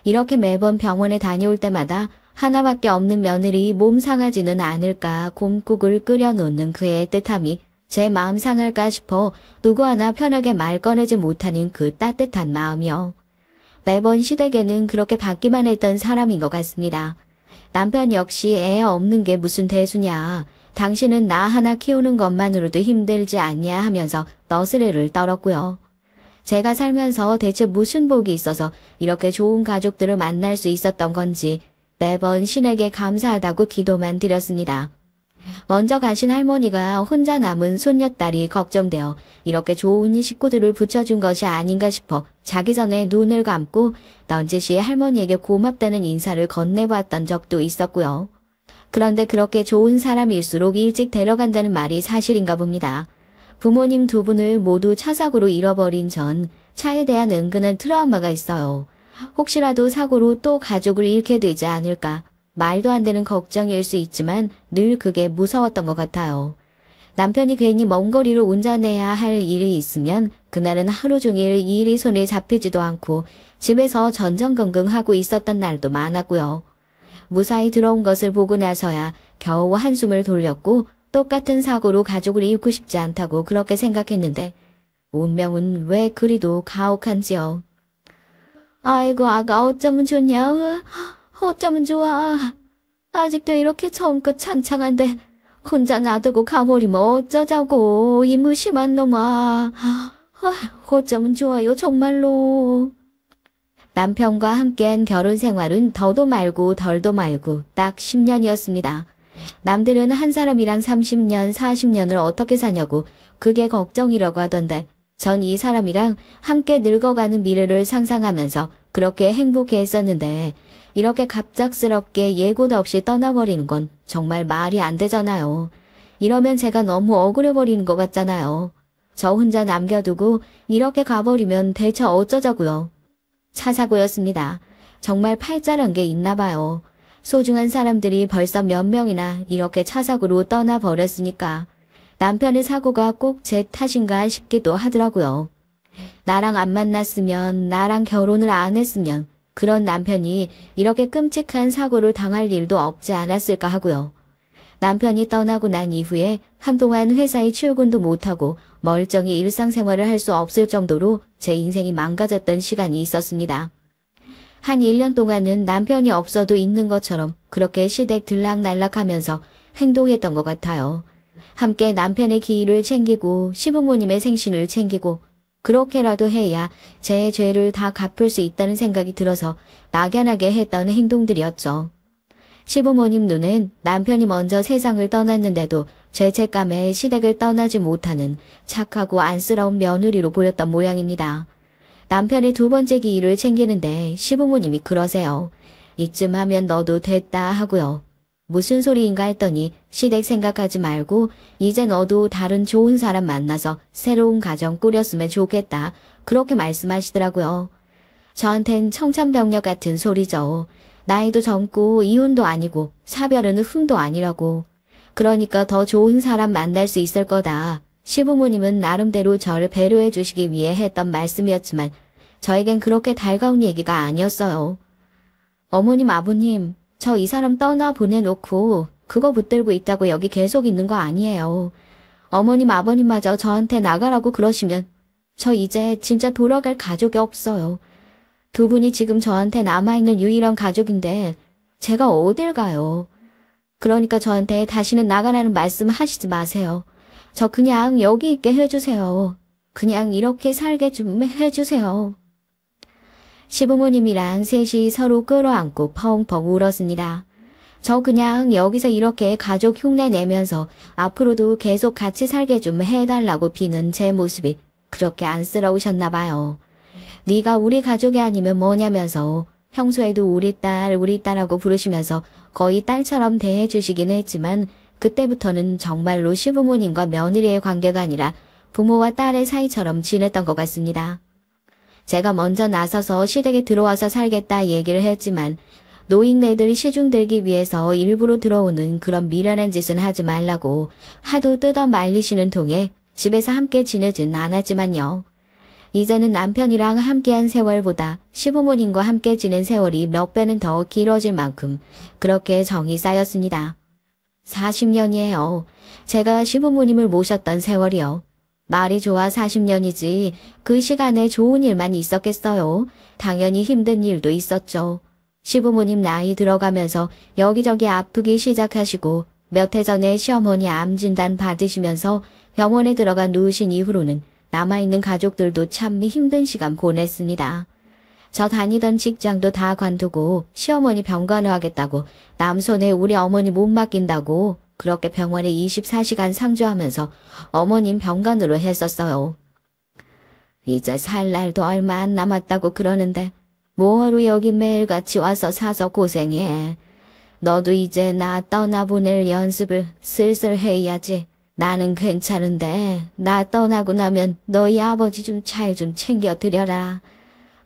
이렇게 매번 병원에 다녀올 때마다 하나밖에 없는 며느리 몸 상하지는 않을까 곰국을 끓여놓는 그의 애틋함이 제 마음 상할까 싶어 누구 하나 편하게 말 꺼내지 못하는 그 따뜻한 마음이요. 매번 시댁에는 그렇게 받기만 했던 사람인 것 같습니다. 남편 역시 애 없는 게 무슨 대수냐. 당신은 나 하나 키우는 것만으로도 힘들지 않냐 하면서 너스레를 떨었고요. 제가 살면서 대체 무슨 복이 있어서 이렇게 좋은 가족들을 만날 수 있었던 건지 매번 신에게 감사하다고 기도만 드렸습니다. 먼저 가신 할머니가 혼자 남은 손녀딸이 걱정되어 이렇게 좋은 식구들을 붙여준 것이 아닌가 싶어 자기 전에 눈을 감고 넌지시 할머니에게 고맙다는 인사를 건네봤던 적도 있었고요. 그런데 그렇게 좋은 사람일수록 일찍 데려간다는 말이 사실인가 봅니다. 부모님 두 분을 모두 차사고로 잃어버린 전 차에 대한 은근한 트라우마가 있어요. 혹시라도 사고로 또 가족을 잃게 되지 않을까. 말도 안 되는 걱정일 수 있지만 늘 그게 무서웠던 것 같아요. 남편이 괜히 먼 거리로 운전해야 할 일이 있으면 그날은 하루 종일 일이 손에 잡히지도 않고 집에서 전전긍긍하고 있었던 날도 많았고요. 무사히 들어온 것을 보고 나서야 겨우 한숨을 돌렸고 똑같은 사고로 가족을 잃고 싶지 않다고 그렇게 생각했는데 운명은 왜 그리도 가혹한지요. 아이고 아가 어쩌면 좋냐. 어쩌면 좋아. 아직도 이렇게 처음껏 창창한데 혼자 놔두고 가버리면 어쩌자고 이 무심한 놈아. 어쩌면 좋아요 정말로. 남편과 함께한 결혼 생활은 더도 말고 덜도 말고 딱 10년이었습니다. 남들은 한 사람이랑 30년, 40년을 어떻게 사냐고 그게 걱정이라고 하던데 전 이 사람이랑 함께 늙어가는 미래를 상상하면서 그렇게 행복해했었는데 이렇게 갑작스럽게 예고도 없이 떠나버리는 건 정말 말이 안 되잖아요. 이러면 제가 너무 억울해버리는 것 같잖아요. 저 혼자 남겨두고 이렇게 가버리면 대체 어쩌자고요. 차 사고였습니다. 정말 팔자란 게 있나 봐요. 소중한 사람들이 벌써 몇 명이나 이렇게 차 사고로 떠나버렸으니까 남편의 사고가 꼭 제 탓인가 싶기도 하더라고요. 나랑 안 만났으면, 나랑 결혼을 안 했으면 그런 남편이 이렇게 끔찍한 사고를 당할 일도 없지 않았을까 하고요. 남편이 떠나고 난 이후에 한동안 회사에 출근도 못하고 멀쩡히 일상생활을 할 수 없을 정도로 제 인생이 망가졌던 시간이 있었습니다. 한 1년 동안은 남편이 없어도 있는 것처럼 그렇게 시댁 들락날락하면서 행동했던 것 같아요. 함께 남편의 기일을 챙기고 시부모님의 생신을 챙기고 그렇게라도 해야 제 죄를 다 갚을 수 있다는 생각이 들어서 막연하게 했던 행동들이었죠. 시부모님 눈엔 남편이 먼저 세상을 떠났는데도 죄책감에 시댁을 떠나지 못하는 착하고 안쓰러운 며느리로 보였던 모양입니다. 남편의 두 번째 기일을 챙기는데 시부모님이 그러세요. 이쯤 하면 너도 됐다 하고요. 무슨 소리인가 했더니 시댁 생각하지 말고 이제 너도 다른 좋은 사람 만나서 새로운 가정 꾸렸으면 좋겠다. 그렇게 말씀하시더라고요. 저한텐 청천벽력 같은 소리죠. 나이도 젊고 이혼도 아니고 사별은 흠도 아니라고. 그러니까 더 좋은 사람 만날 수 있을 거다. 시부모님은 나름대로 저를 배려해 주시기 위해 했던 말씀이었지만 저에겐 그렇게 달가운 얘기가 아니었어요. 어머님, 아버님, 저 이 사람 떠나 보내놓고 그거 붙들고 있다고 여기 계속 있는 거 아니에요. 어머님, 아버님마저 저한테 나가라고 그러시면 저 이제 진짜 돌아갈 가족이 없어요. 두 분이 지금 저한테 남아있는 유일한 가족인데 제가 어딜 가요. 그러니까 저한테 다시는 나가라는 말씀 하시지 마세요. 저 그냥 여기 있게 해주세요. 그냥 이렇게 살게 좀 해주세요. 시부모님이랑 셋이 서로 끌어안고 펑펑 울었습니다. 저 그냥 여기서 이렇게 가족 흉내 내면서 앞으로도 계속 같이 살게 좀 해달라고 비는 제 모습이 그렇게 안쓰러우셨나 봐요. 네가 우리 가족이 아니면 뭐냐면서 평소에도 우리 딸하고 부르시면서 거의 딸처럼 대해주시긴 했지만 그때부터는 정말로 시부모님과 며느리의 관계가 아니라 부모와 딸의 사이처럼 지냈던 것 같습니다. 제가 먼저 나서서 시댁에 들어와서 살겠다 얘기를 했지만 노인네들 시중 들기 위해서 일부러 들어오는 그런 미련한 짓은 하지 말라고 하도 뜯어 말리시는 통에 집에서 함께 지내진 않았지만요. 이제는 남편이랑 함께한 세월보다 시부모님과 함께 지낸 세월이 몇 배는 더 길어질 만큼 그렇게 정이 쌓였습니다. 40년이에요. 제가 시부모님을 모셨던 세월이요. 말이 좋아 40년이지 그 시간에 좋은 일만 있었겠어요. 당연히 힘든 일도 있었죠. 시부모님 나이 들어가면서 여기저기 아프기 시작하시고 몇 해 전에 시어머니 암 진단 받으시면서 병원에 들어가 누우신 이후로는 남아있는 가족들도 참 힘든 시간 보냈습니다. 저 다니던 직장도 다 관두고 시어머니 병간호하겠다고 남손에 우리 어머니 못 맡긴다고 그렇게 병원에 24시간 상주하면서 어머님 병간호로 했었어요. 이제 살 날도 얼마 안 남았다고 그러는데 뭐하러 여기 매일같이 와서 사서 고생해. 너도 이제 나 떠나보낼 연습을 슬슬 해야지. 나는 괜찮은데 나 떠나고 나면 너희 아버지 좀 잘 좀 챙겨드려라.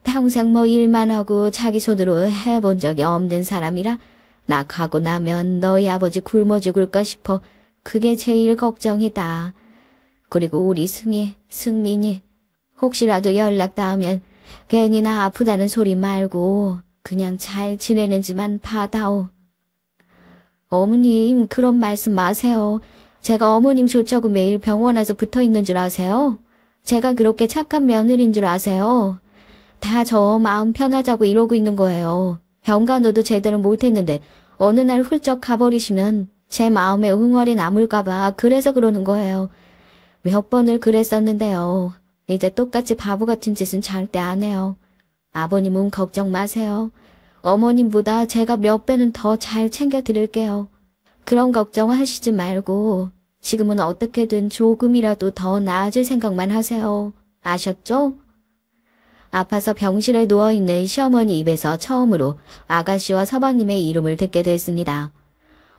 평생 뭐 일만 하고 자기 손으로 해본 적이 없는 사람이라 나 가고 나면 너희 아버지 굶어 죽을까 싶어 그게 제일 걱정이다. 그리고 우리 승민이 혹시라도 연락 닿으면 괜히 나 아프다는 소리 말고 그냥 잘 지내는지만 봐다오. 어머님 그런 말씀 마세요. 제가 어머님 좋자고 매일 병원 와서 붙어있는 줄 아세요? 제가 그렇게 착한 며느리인 줄 아세요? 다 저 마음 편하자고 이러고 있는 거예요. 병간호도 제대로 못했는데 어느 날 훌쩍 가버리시면 제 마음에 응어리 남을까봐 그래서 그러는 거예요. 몇 번을 그랬었는데요. 이제 똑같이 바보 같은 짓은 절대 안 해요. 아버님은 걱정 마세요. 어머님보다 제가 몇 배는 더 잘 챙겨드릴게요. 그런 걱정하시지 말고 지금은 어떻게든 조금이라도 더 나아질 생각만 하세요. 아셨죠? 아파서 병실에 누워있는 시어머니 입에서 처음으로 아가씨와 서방님의 이름을 듣게 됐습니다.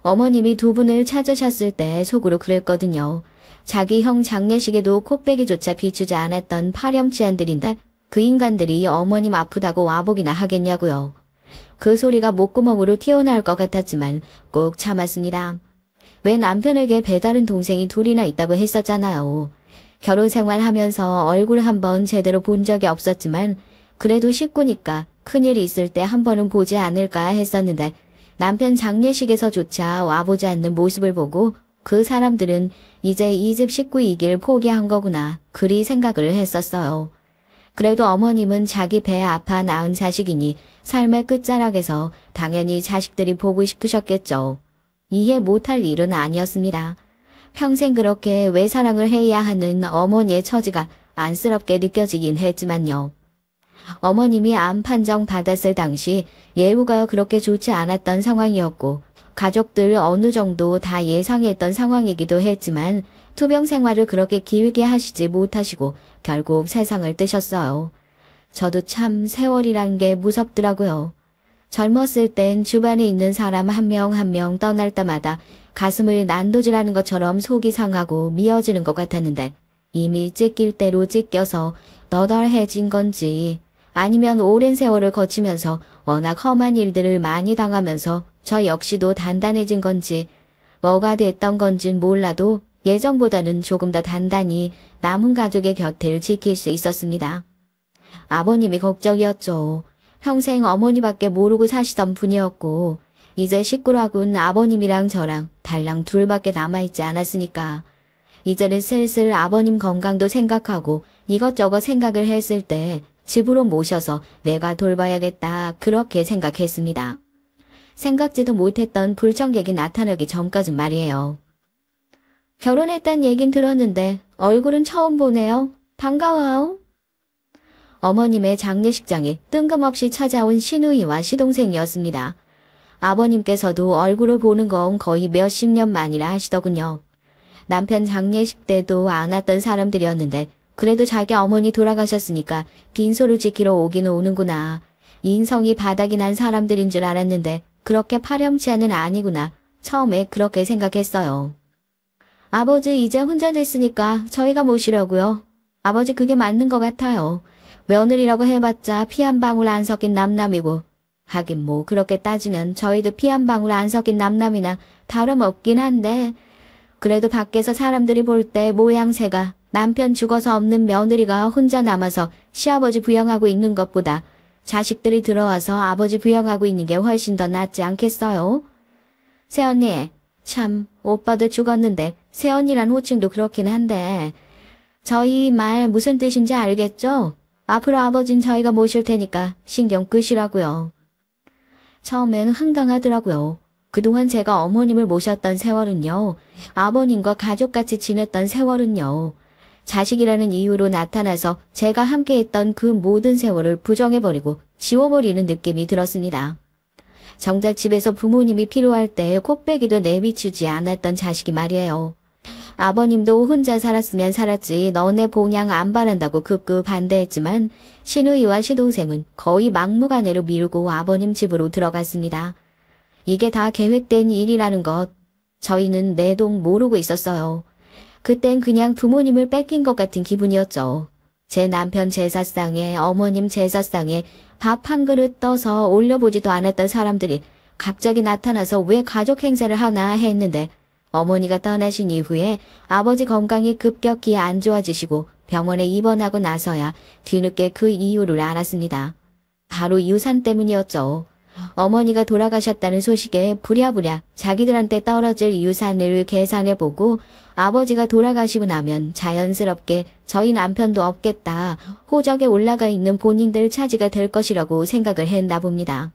어머님이 두 분을 찾으셨을 때 속으로 그랬거든요. 자기 형 장례식에도 코빼기조차 비추지 않았던 파렴치한들인데 그 인간들이 어머님 아프다고 와보기나 하겠냐고요. 그 소리가 목구멍으로 튀어나올 것 같았지만 꼭 참았습니다. 왜 남편에게 배다른 동생이 둘이나 있다고 했었잖아요. 결혼 생활하면서 얼굴 한번 제대로 본 적이 없었지만 그래도 식구니까 큰일이 있을 때 한 번은 보지 않을까 했었는데 남편 장례식에서조차 와보지 않는 모습을 보고 그 사람들은 이제 이 집 식구이길 포기한 거구나 그리 생각을 했었어요. 그래도 어머님은 자기 배 아파 낳은 자식이니 삶의 끝자락에서 당연히 자식들이 보고 싶으셨겠죠. 이해 못할 일은 아니었습니다. 평생 그렇게 외사랑을 해야 하는 어머니의 처지가 안쓰럽게 느껴지긴 했지만요. 어머님이 암 판정 받았을 당시 예후가 그렇게 좋지 않았던 상황이었고 가족들 어느 정도 다 예상했던 상황이기도 했지만 투병 생활을 그렇게 길게 하시지 못하시고 결국 세상을 뜨셨어요. 저도 참 세월이란 게 무섭더라고요. 젊었을 땐 주변에 있는 사람 한 명 한 명 떠날 때마다 가슴을 난도질하는 것처럼 속이 상하고 미어지는 것 같았는데 이미 찢길 대로 찢겨서 너덜해진 건지 아니면 오랜 세월을 거치면서 워낙 험한 일들을 많이 당하면서 저 역시도 단단해진 건지 뭐가 됐던 건진 몰라도 예전보다는 조금 더 단단히 남은 가족의 곁을 지킬 수 있었습니다. 아버님이 걱정이었죠. 평생 어머니밖에 모르고 사시던 분이었고 이제 식구라고는 아버님이랑 저랑 달랑 둘밖에 남아있지 않았으니까 이제는 슬슬 아버님 건강도 생각하고 이것저것 생각을 했을 때 집으로 모셔서 내가 돌봐야겠다 그렇게 생각했습니다. 생각지도 못했던 불청객이 나타나기 전까진 말이에요. 결혼했단 얘긴 들었는데 얼굴은 처음 보네요. 반가워요. 어머님의 장례식장에 뜬금없이 찾아온 시누이와 시동생이었습니다. 아버님께서도 얼굴을 보는 건 거의 몇십 년 만이라 하시더군요. 남편 장례식 때도 안 왔던 사람들이었는데 그래도 자기 어머니 돌아가셨으니까 빈소를 지키러 오긴 오는구나. 인성이 바닥이 난 사람들인 줄 알았는데 그렇게 파렴치한은 아니구나. 처음에 그렇게 생각했어요. 아버지 이제 혼자 됐으니까 저희가 모시려고요. 아버지 그게 맞는 것 같아요. 며느리라고 해봤자 피 한 방울 안 섞인 남남이고 하긴 뭐 그렇게 따지면 저희도 피 한 방울 안 섞인 남남이나 다름없긴 한데 그래도 밖에서 사람들이 볼 때 모양새가 남편 죽어서 없는 며느리가 혼자 남아서 시아버지 부양하고 있는 것보다 자식들이 들어와서 아버지 부양하고 있는 게 훨씬 더 낫지 않겠어요? 새언니, 참 오빠도 죽었는데 새언니란 호칭도 그렇긴 한데 저희 말 무슨 뜻인지 알겠죠? 앞으로 아버진 저희가 모실 테니까 신경 끄시라고요. 처음엔 황당하더라고요. 그동안 제가 어머님을 모셨던 세월은요. 아버님과 가족같이 지냈던 세월은요. 자식이라는 이유로 나타나서 제가 함께했던 그 모든 세월을 부정해버리고 지워버리는 느낌이 들었습니다. 정작 집에서 부모님이 필요할 때 코빼기도 내비추지 않았던 자식이 말이에요. 아버님도 혼자 살았으면 살았지 너네 봉양 안 바란다고 극구 반대했지만 시누이와 시동생은 거의 막무가내로 밀고 아버님 집으로 들어갔습니다. 이게 다 계획된 일이라는 것 저희는 내동 모르고 있었어요. 그땐 그냥 부모님을 뺏긴 것 같은 기분이었죠. 제 남편 제사상에 어머님 제사상에 밥 한 그릇 떠서 올려보지도 않았던 사람들이 갑자기 나타나서 왜 가족 행사를 하나 했는데 어머니가 떠나신 이후에 아버지 건강이 급격히 안 좋아지시고 병원에 입원하고 나서야 뒤늦게 그 이유를 알았습니다. 바로 유산 때문이었죠. 어머니가 돌아가셨다는 소식에 부랴부랴 자기들한테 떨어질 유산을 계산해보고 아버지가 돌아가시고 나면 자연스럽게 저희 남편도 없겠다. 호적에 올라가 있는 본인들 차지가 될 것이라고 생각을 했나 봅니다.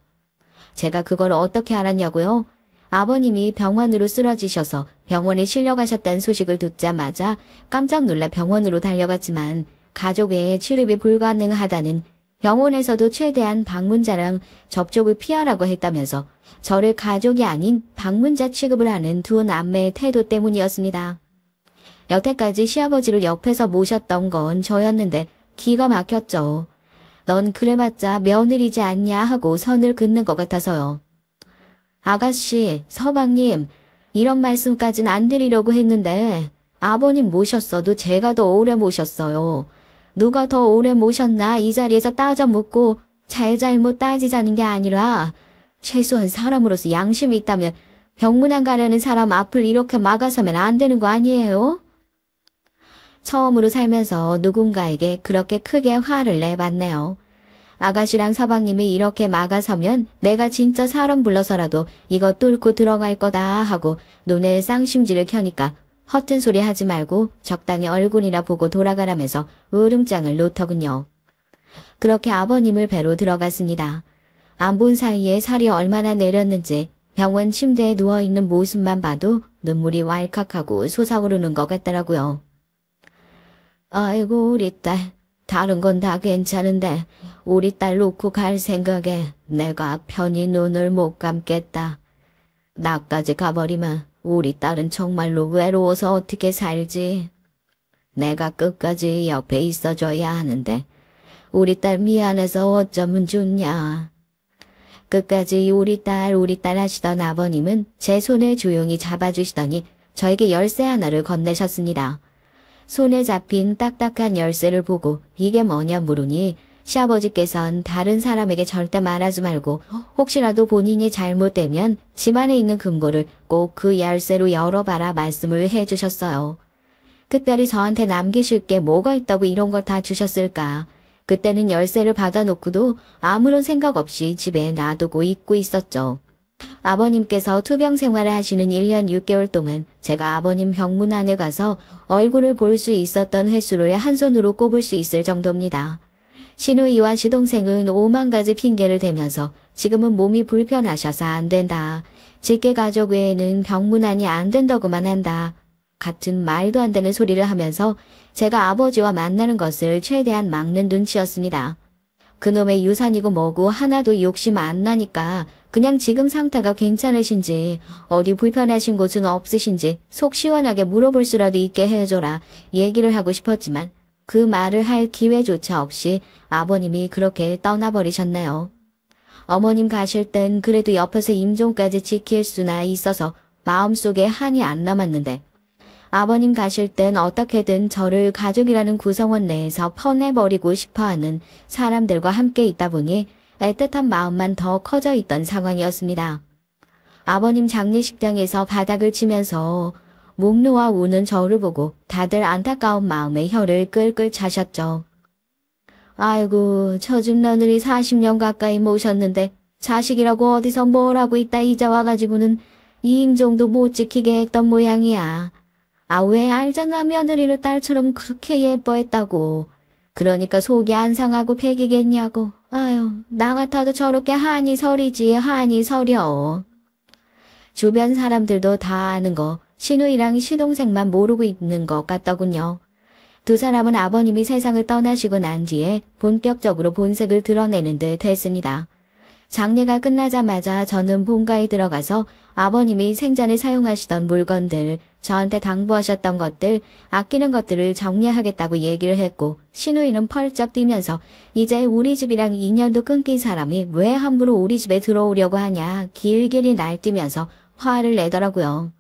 제가 그걸 어떻게 알았냐고요? 아버님이 병원으로 쓰러지셔서 병원에 실려가셨다는 소식을 듣자마자 깜짝 놀라 병원으로 달려갔지만 가족 외에 출입이 불가능하다는 병원에서도 최대한 방문자랑 접촉을 피하라고 했다면서 저를 가족이 아닌 방문자 취급을 하는 두 남매의 태도 때문이었습니다. 여태까지 시아버지를 옆에서 모셨던 건 저였는데 기가 막혔죠. 넌 그래봤자 며느리지 않냐 하고 선을 긋는 것 같아서요. 아가씨, 서방님, 이런 말씀까진 안 드리려고 했는데 아버님 모셨어도 제가 더 오래 모셨어요. 누가 더 오래 모셨나 이 자리에서 따져 묻고 잘잘못 따지자는 게 아니라 최소한 사람으로서 양심이 있다면 병문안 가려는 사람 앞을 이렇게 막아서면 안 되는 거 아니에요? 처음으로 살면서 누군가에게 그렇게 크게 화를 내봤네요. 아가씨랑 서방님이 이렇게 막아서면 내가 진짜 사람 불러서라도 이거 뚫고 들어갈 거다 하고 눈에 쌍심지를 켜니까 허튼 소리 하지 말고 적당히 얼굴이나 보고 돌아가라면서 으름장을 놓더군요. 그렇게 아버님을 뵈러 들어갔습니다. 안 본 사이에 살이 얼마나 내렸는지 병원 침대에 누워있는 모습만 봐도 눈물이 왈칵하고 솟아오르는 것 같더라고요. 아이고 우리 딸, 다른 건 다 괜찮은데 우리 딸 놓고 갈 생각에 내가 편히 눈을 못 감겠다. 나까지 가버리면 우리 딸은 정말로 외로워서 어떻게 살지. 내가 끝까지 옆에 있어줘야 하는데 우리 딸 미안해서 어쩌면 좋냐. 끝까지 우리 딸 하시던 아버님은 제 손을 조용히 잡아주시더니 저에게 열쇠 하나를 건네셨습니다. 손에 잡힌 딱딱한 열쇠를 보고 이게 뭐냐 물으니 시아버지께선 다른 사람에게 절대 말하지 말고 혹시라도 본인이 잘못되면 집안에 있는 금고를 꼭 그 열쇠로 열어봐라 말씀을 해주셨어요. 특별히 저한테 남기실 게 뭐가 있다고 이런 걸 다 주셨을까. 그때는 열쇠를 받아놓고도 아무런 생각 없이 집에 놔두고 있고 있었죠. 아버님께서 투병 생활을 하시는 1년 6개월 동안 제가 아버님 병문안에 가서 얼굴을 볼 수 있었던 횟수를 한 손으로 꼽을 수 있을 정도입니다. 시누이와 시동생은 5만 가지 핑계를 대면서 지금은 몸이 불편하셔서 안 된다. 직계 가족 외에는 병문안이 안 된다고만 한다. 같은 말도 안 되는 소리를 하면서 제가 아버지와 만나는 것을 최대한 막는 눈치였습니다. 그놈의 유산이고 뭐고 하나도 욕심 안 나니까 그냥 지금 상태가 괜찮으신지 어디 불편하신 곳은 없으신지 속 시원하게 물어볼 수라도 있게 해줘라 얘기를 하고 싶었지만 그 말을 할 기회조차 없이 아버님이 그렇게 떠나버리셨네요. 어머님 가실 땐 그래도 옆에서 임종까지 지킬 수나 있어서 마음속에 한이 안 남았는데 아버님 가실 땐 어떻게든 저를 가족이라는 구성원 내에서 퍼내버리고 싶어하는 사람들과 함께 있다 보니 애틋한 마음만 더 커져 있던 상황이었습니다. 아버님 장례식장에서 바닥을 치면서 목 놓아 우는 저를 보고 다들 안타까운 마음에 혀를 끌끌 차셨죠. 아이고 저 집 며느리 40년 가까이 모셨는데 자식이라고 어디서 뭘 하고 있다 이제 와가지고는 이 임종도 못 지키게 했던 모양이야. 아 왜 알잖아 며느리를 딸처럼 그렇게 예뻐했다고. 그러니까 속이 안 상하고 배기겠냐고. 아유 나 같아도 저렇게 한이 서리지 한이 서려. 주변 사람들도 다 아는 거 시누이랑 시동생만 모르고 있는 것 같더군요. 두 사람은 아버님이 세상을 떠나시고 난 뒤에 본격적으로 본색을 드러내는 듯 했습니다. 장례가 끝나자마자 저는 본가에 들어가서 아버님이 생전에 사용하시던 물건들, 저한테 당부하셨던 것들, 아끼는 것들을 정리하겠다고 얘기를 했고 시누이는 펄쩍 뛰면서 이제 우리 집이랑 인연도 끊긴 사람이 왜 함부로 우리 집에 들어오려고 하냐 길길이 날뛰면서 화를 내더라고요.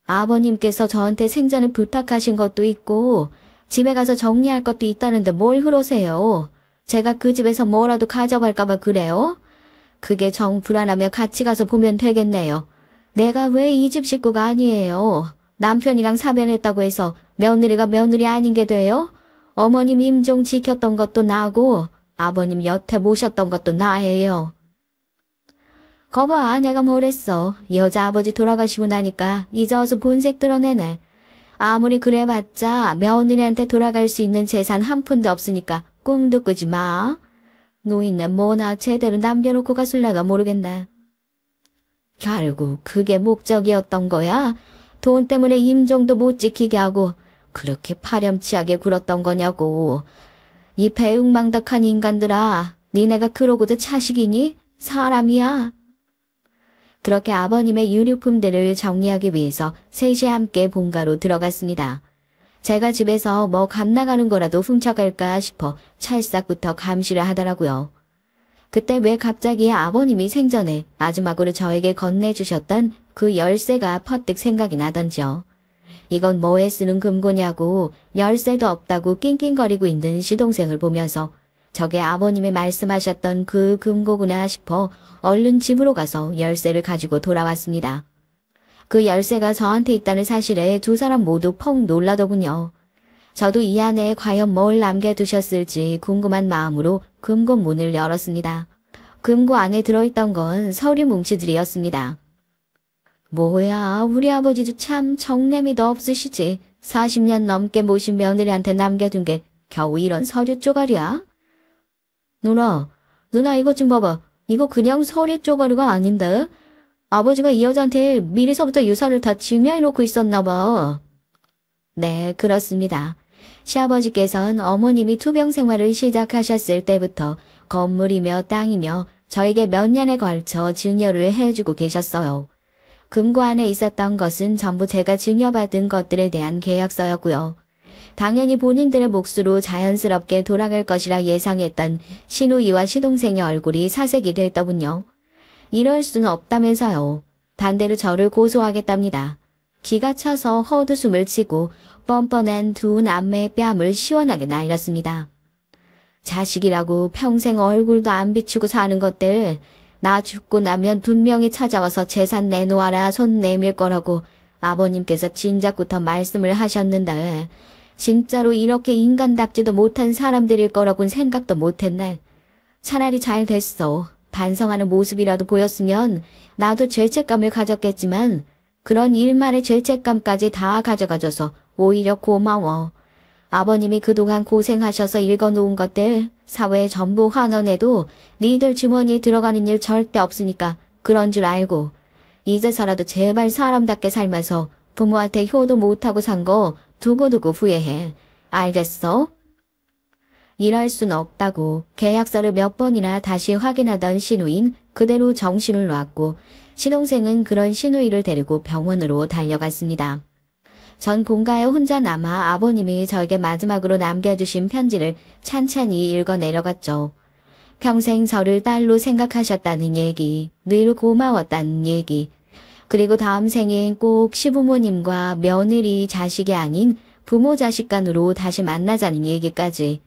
아버님께서 저한테 생전에 부탁하신 것도 있고 집에 가서 정리할 것도 있다는데 뭘 그러세요? 제가 그 집에서 뭐라도 가져갈까봐 그래요? 그게 정 불안하며 같이 가서 보면 되겠네요. 내가 왜 이 집 식구가 아니에요? 남편이랑 사별했다고 해서 며느리가 며느리 아닌 게 돼요? 어머님 임종 지켰던 것도 나고 아버님 여태 모셨던 것도 나예요. 거봐 내가 뭘 했어. 여자 아버지 돌아가시고 나니까 이제 어서 본색 드러내네. 아무리 그래봤자 며느리한테 돌아갈 수 있는 재산 한 푼도 없으니까 꿈도 꾸지 마. 노인네 뭐나 제대로 남겨놓고 갔을라가 모르겠네. 결국 그게 목적이었던 거야? 돈 때문에 임종도 못 지키게 하고 그렇게 파렴치하게 굴었던 거냐고. 이 배은망덕한 인간들아, 니네가 그러고도 자식이니? 사람이야? 그렇게 아버님의 유류품들을 정리하기 위해서 셋이 함께 본가로 들어갔습니다. 제가 집에서 뭐 감 나가는 거라도 훔쳐갈까 싶어 찰싹부터 감시를 하더라고요. 그때 왜 갑자기 아버님이 생전에 마지막으로 저에게 건네주셨던 그 열쇠가 퍼뜩 생각이 나던지요. 이건 뭐에 쓰는 금고냐고 열쇠도 없다고 낑낑거리고 있는 시동생을 보면서 저게 아버님이 말씀하셨던 그 금고구나 싶어 얼른 집으로 가서 열쇠를 가지고 돌아왔습니다. 그 열쇠가 저한테 있다는 사실에 두 사람 모두 펑 놀라더군요. 저도 이 안에 과연 뭘 남겨두셨을지 궁금한 마음으로 금고 문을 열었습니다. 금고 안에 들어있던 건 서류 뭉치들이었습니다. 뭐야, 우리 아버지도 참 정내미도 없으시지. 40년 넘게 모신 며느리한테 남겨둔 게 겨우 이런 서류 쪼가리야? 누나 이것 좀 봐봐. 이거 그냥 서류 쪼가리가 아닌데? 아버지가 이 여자한테 미리서부터 유서를 다 증여해놓고 있었나 봐. 네, 그렇습니다. 시아버지께서는 어머님이 투병 생활을 시작하셨을 때부터 건물이며 땅이며 저에게 몇 년에 걸쳐 증여를 해주고 계셨어요. 금고 안에 있었던 것은 전부 제가 증여받은 것들에 대한 계약서였고요. 당연히 본인들의 몫으로 자연스럽게 돌아갈 것이라 예상했던 시누이와 시동생의 얼굴이 사색이 됐더군요. 이럴 수는 없다면서요. 반대로 저를 고소하겠답니다. 기가 차서 헛웃음을 치고 뻔뻔한 두 남매의 뺨을 시원하게 날렸습니다. 자식이라고 평생 얼굴도 안 비추고 사는 것들, 나 죽고 나면 분명히 찾아와서 재산 내놓아라 손 내밀 거라고 아버님께서 진작부터 말씀을 하셨는데 진짜로 이렇게 인간답지도 못한 사람들일 거라고는 생각도 못했네. 차라리 잘 됐어. 반성하는 모습이라도 보였으면 나도 죄책감을 가졌겠지만 그런 일말의 죄책감까지 다 가져가줘서 오히려 고마워. 아버님이 그동안 고생하셔서 읽어놓은 것들 사회에 전부 환원해도 니들 주머니에 들어가는 일 절대 없으니까 그런 줄 알고 이제서라도 제발 사람답게 살면서 부모한테 효도 못하고 산 거 두고두고 후회해. 알겠어? 이럴 순 없다고 계약서를 몇 번이나 다시 확인하던 시누인 그대로 정신을 놨고 시동생은 그런 시누이를 데리고 병원으로 달려갔습니다. 전 본가에 혼자 남아 아버님이 저에게 마지막으로 남겨주신 편지를 찬찬히 읽어 내려갔죠. 평생 저를 딸로 생각하셨다는 얘기, 늘 고마웠다는 얘기, 그리고 다음 생엔 꼭 시부모님과 며느리 자식이 아닌 부모 자식 간으로 다시 만나자는 얘기까지.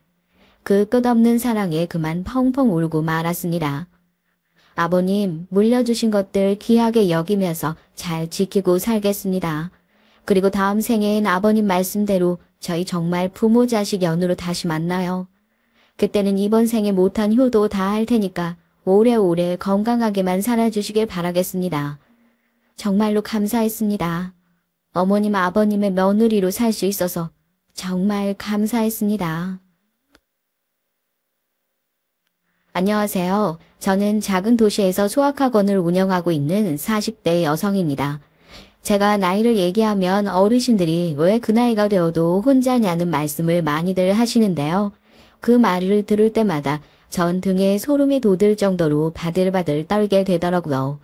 그 끝없는 사랑에 그만 펑펑 울고 말았습니다. 아버님, 물려주신 것들 귀하게 여기면서 잘 지키고 살겠습니다. 그리고 다음 생엔 아버님 말씀대로 저희 정말 부모 자식 연으로 다시 만나요. 그때는 이번 생에 못한 효도 다 할 테니까 오래오래 건강하게만 살아주시길 바라겠습니다. 정말로 감사했습니다. 어머님 아버님의 며느리로 살 수 있어서 정말 감사했습니다. 안녕하세요. 저는 작은 도시에서 소아학원을 운영하고 있는 40대 여성입니다. 제가 나이를 얘기하면 어르신들이 왜 그 나이가 되어도 혼자냐는 말씀을 많이들 하시는데요. 그 말을 들을 때마다 전 등에 소름이 돋을 정도로 바들바들 떨게 되더라고요.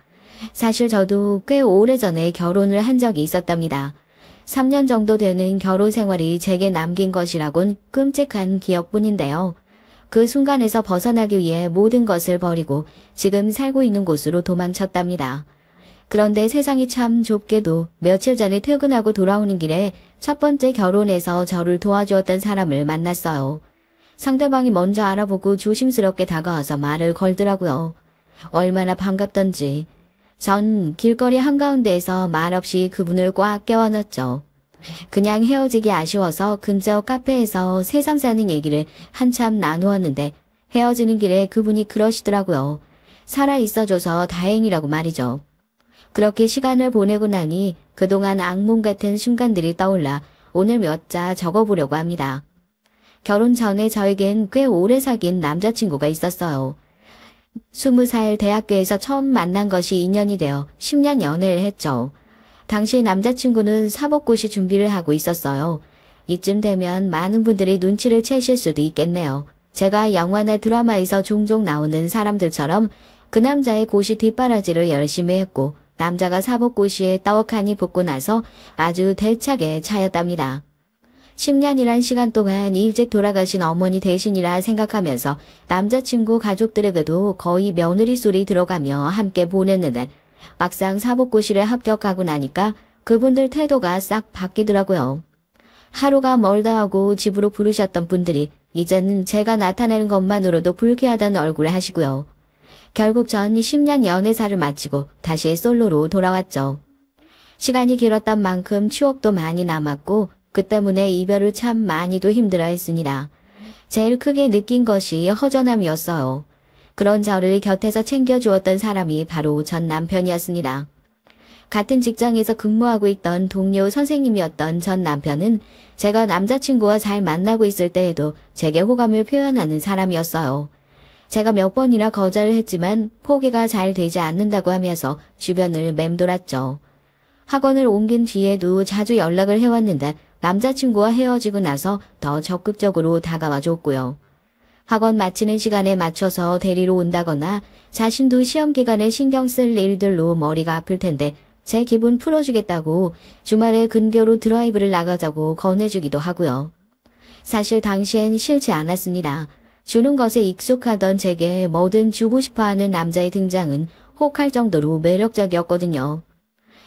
사실 저도 꽤 오래전에 결혼을 한 적이 있었답니다. 3년 정도 되는 결혼 생활이 제게 남긴 것이라곤 끔찍한 기억뿐인데요. 그 순간에서 벗어나기 위해 모든 것을 버리고 지금 살고 있는 곳으로 도망쳤답니다. 그런데 세상이 참 좁게도 며칠 전에 퇴근하고 돌아오는 길에 첫 번째 결혼에서 저를 도와주었던 사람을 만났어요. 상대방이 먼저 알아보고 조심스럽게 다가와서 말을 걸더라고요. 얼마나 반갑던지. 전 길거리 한가운데에서 말없이 그분을 꽉 껴안았죠. 그냥 헤어지기 아쉬워서 근처 카페에서 세상 사는 얘기를 한참 나누었는데 헤어지는 길에 그분이 그러시더라고요. 살아있어줘서 다행이라고 말이죠. 그렇게 시간을 보내고 나니 그동안 악몽 같은 순간들이 떠올라 오늘 몇 자 적어보려고 합니다. 결혼 전에 저에겐 꽤 오래 사귄 남자친구가 있었어요. 20살 대학교에서 처음 만난 것이 인연이 되어 10년 연애를 했죠. 당시 남자친구는 사법고시 준비를 하고 있었어요. 이쯤 되면 많은 분들이 눈치를 채실 수도 있겠네요. 제가 영화나 드라마에서 종종 나오는 사람들처럼 그 남자의 고시 뒷바라지를 열심히 했고 남자가 사법고시에 떡하니 붙고 나서 아주 대차게 차였답니다. 10년이란 시간 동안 일찍 돌아가신 어머니 대신이라 생각하면서 남자친구 가족들에게도 거의 며느리 소리 들어가며 함께 보냈는데 막상 사법고시를 합격하고 나니까 그분들 태도가 싹 바뀌더라고요. 하루가 멀다 하고 집으로 부르셨던 분들이 이제는 제가 나타나는 것만으로도 불쾌하다는 얼굴을 하시고요. 결국 전 10년 연애사를 마치고 다시 솔로로 돌아왔죠. 시간이 길었던 만큼 추억도 많이 남았고 그 때문에 이별을 참 많이도 힘들어했습니다. 제일 크게 느낀 것이 허전함이었어요. 그런 저를 곁에서 챙겨주었던 사람이 바로 전 남편이었습니다. 같은 직장에서 근무하고 있던 동료 선생님이었던 전 남편은 제가 남자친구와 잘 만나고 있을 때에도 제게 호감을 표현하는 사람이었어요. 제가 몇 번이나 거절을 했지만 포기가 잘 되지 않는다고 하면서 주변을 맴돌았죠. 학원을 옮긴 뒤에도 자주 연락을 해왔는데 남자친구와 헤어지고 나서 더 적극적으로 다가와 줬고요. 학원 마치는 시간에 맞춰서 데리러 온다거나 자신도 시험 기간에 신경 쓸 일들로 머리가 아플 텐데 제 기분 풀어주겠다고 주말에 근교로 드라이브를 나가자고 권해주기도 하고요. 사실 당시엔 싫지 않았습니다. 주는 것에 익숙하던 제게 뭐든 주고 싶어하는 남자의 등장은 혹할 정도로 매력적이었거든요.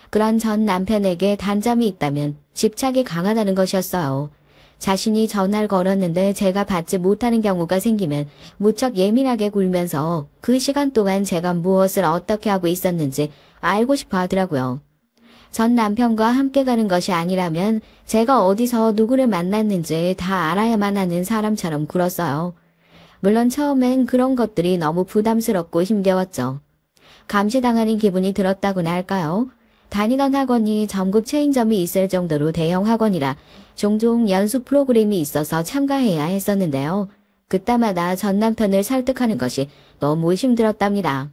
그런 전 남편에게 단점이 있다면 집착이 강하다는 것이었어요. 자신이 전화를 걸었는데 제가 받지 못하는 경우가 생기면 무척 예민하게 굴면서 그 시간 동안 제가 무엇을 어떻게 하고 있었는지 알고 싶어 하더라고요. 전 남편과 함께 가는 것이 아니라면 제가 어디서 누구를 만났는지 다 알아야만 하는 사람처럼 굴었어요. 물론 처음엔 그런 것들이 너무 부담스럽고 힘겨웠죠. 감시당하는 기분이 들었다고나 할까요? 다니던 학원이 전국 체인점이 있을 정도로 대형 학원이라 종종 연수 프로그램이 있어서 참가해야 했었는데요. 그때마다 전 남편을 설득하는 것이 너무 힘들었답니다.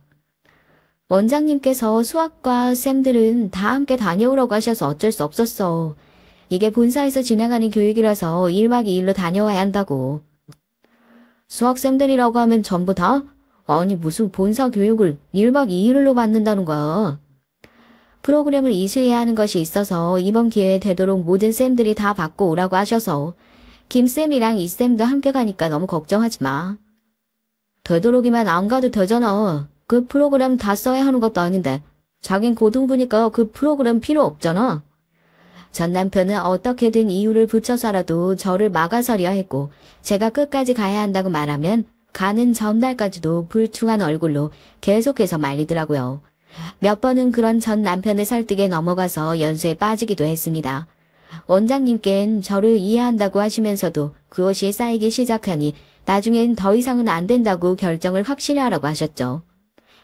원장님께서 수학과 쌤들은 다 함께 다녀오라고 하셔서 어쩔 수 없었어. 이게 본사에서 진행하는 교육이라서 1박 2일로 다녀와야 한다고. 수학쌤들이라고 하면 전부 다? 아니 무슨 본사 교육을 1박 2일로 받는다는 거야. 프로그램을 이수해야 하는 것이 있어서 이번 기회에 되도록 모든 쌤들이 다 받고 오라고 하셔서 김쌤이랑 이쌤도 함께 가니까 너무 걱정하지 마. 되도록이면 안 가도 되잖아. 그 프로그램 다 써야 하는 것도 아닌데 자긴 고등부니까 그 프로그램 필요 없잖아. 전 남편은 어떻게든 이유를 붙여서라도 저를 막아서려 했고 제가 끝까지 가야 한다고 말하면 가는 전날까지도 불퉁한 얼굴로 계속해서 말리더라고요. 몇 번은 그런 전 남편의 설득에 넘어가서 연수에 빠지기도 했습니다. 원장님께는 저를 이해한다고 하시면서도 그것이 쌓이기 시작하니 나중엔 더 이상은 안 된다고 결정을 확실히 하라고 하셨죠.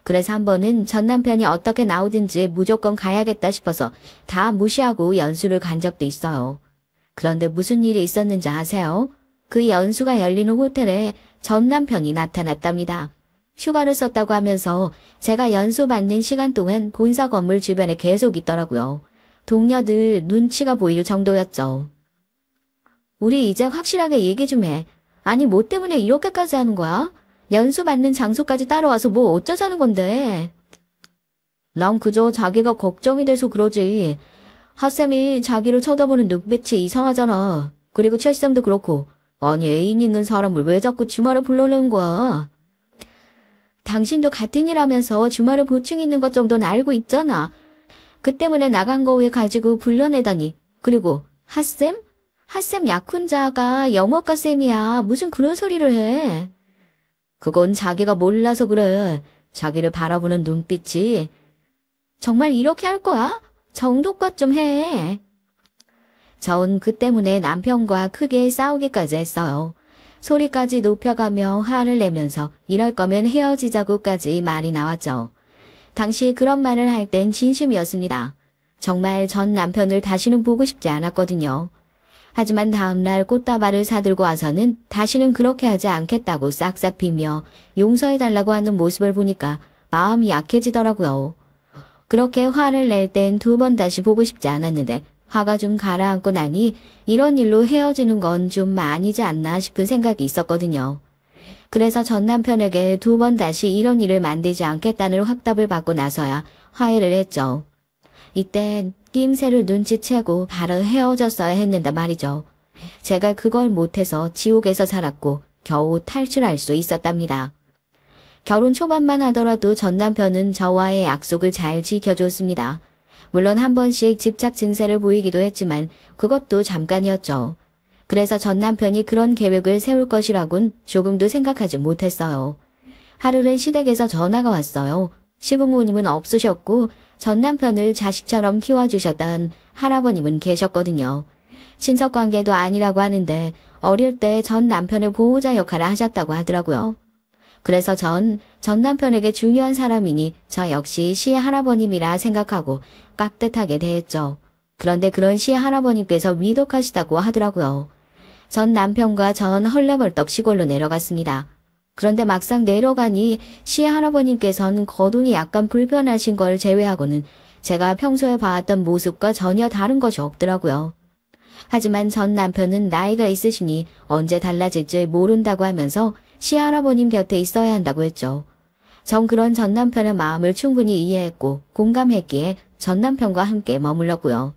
그래서 한 번은 전 남편이 어떻게 나오든지 무조건 가야겠다 싶어서 다 무시하고 연수를 간 적도 있어요. 그런데 무슨 일이 있었는지 아세요? 그 연수가 열리는 호텔에 전 남편이 나타났답니다. 휴가를 썼다고 하면서 제가 연수 받는 시간 동안 본사 건물 주변에 계속 있더라고요. 동료들 눈치가 보일 정도였죠. 우리 이제 확실하게 얘기 좀 해. 아니 뭐 때문에 이렇게까지 하는 거야? 연수 받는 장소까지 따라와서 뭐 어쩌자는 건데. 난 그저 자기가 걱정이 돼서 그러지. 하쌤이 자기를 쳐다보는 눈빛이 이상하잖아. 그리고 최쌤도 그렇고. 아니 애인 있는 사람을 왜 자꾸 주말에 불러내는 거야? 당신도 같은 일 하면서 주말에 보충 있는 것 정도는 알고 있잖아. 그 때문에 나간 거 왜 가지고 불러내다니. 그리고 하쌤? 하쌤 약혼자가 영어과 쌤이야. 무슨 그런 소리를 해. 그건 자기가 몰라서 그래. 자기를 바라보는 눈빛이. 정말 이렇게 할 거야? 정도껏 좀 해. 전 그 때문에 남편과 크게 싸우기까지 했어요. 소리까지 높여가며 화를 내면서 이럴 거면 헤어지자고까지 말이 나왔죠. 당시 그런 말을 할 땐 진심이었습니다. 정말 전 남편을 다시는 보고 싶지 않았거든요. 하지만 다음날 꽃다발을 사들고 와서는 다시는 그렇게 하지 않겠다고 싹싹 비며 용서해달라고 하는 모습을 보니까 마음이 약해지더라고요. 그렇게 화를 낼 땐 2번 다시 보고 싶지 않았는데 화가 좀 가라앉고 나니 이런 일로 헤어지는 건 좀 아니지 않나 싶은 생각이 있었거든요. 그래서 전 남편에게 2번 다시 이런 일을 만들지 않겠다는 확답을 받고 나서야 화해를 했죠. 이때 낌새를 눈치채고 바로 헤어졌어야 했는데 말이죠. 제가 그걸 못해서 지옥에서 살았고 겨우 탈출할 수 있었답니다. 결혼 초반만 하더라도 전 남편은 저와의 약속을 잘 지켜줬습니다. 물론 한 번씩 집착 증세를 보이기도 했지만 그것도 잠깐이었죠. 그래서 전 남편이 그런 계획을 세울 것이라곤 조금도 생각하지 못했어요. 하루는 시댁에서 전화가 왔어요. 시부모님은 없으셨고 전 남편을 자식처럼 키워주셨던 할아버님은 계셨거든요. 친척관계도 아니라고 하는데 어릴 때 전 남편의 보호자 역할을 하셨다고 하더라고요. 그래서 전 남편에게 중요한 사람이니 저 역시 시할아버님이라 생각하고 깍듯하게 대했죠. 그런데 그런 시할아버님께서 위독하시다고 하더라고요. 전 남편과 전 헐레벌떡 시골로 내려갔습니다. 그런데 막상 내려가니 시할아버님께서는 거동이 약간 불편하신 걸 제외하고는 제가 평소에 봐왔던 모습과 전혀 다른 것이 없더라고요. 하지만 전 남편은 나이가 있으시니 언제 달라질지 모른다고 하면서 시할아버님 곁에 있어야 한다고 했죠. 전 그런 전 남편의 마음을 충분히 이해했고 공감했기에 전 남편과 함께 머물렀고요.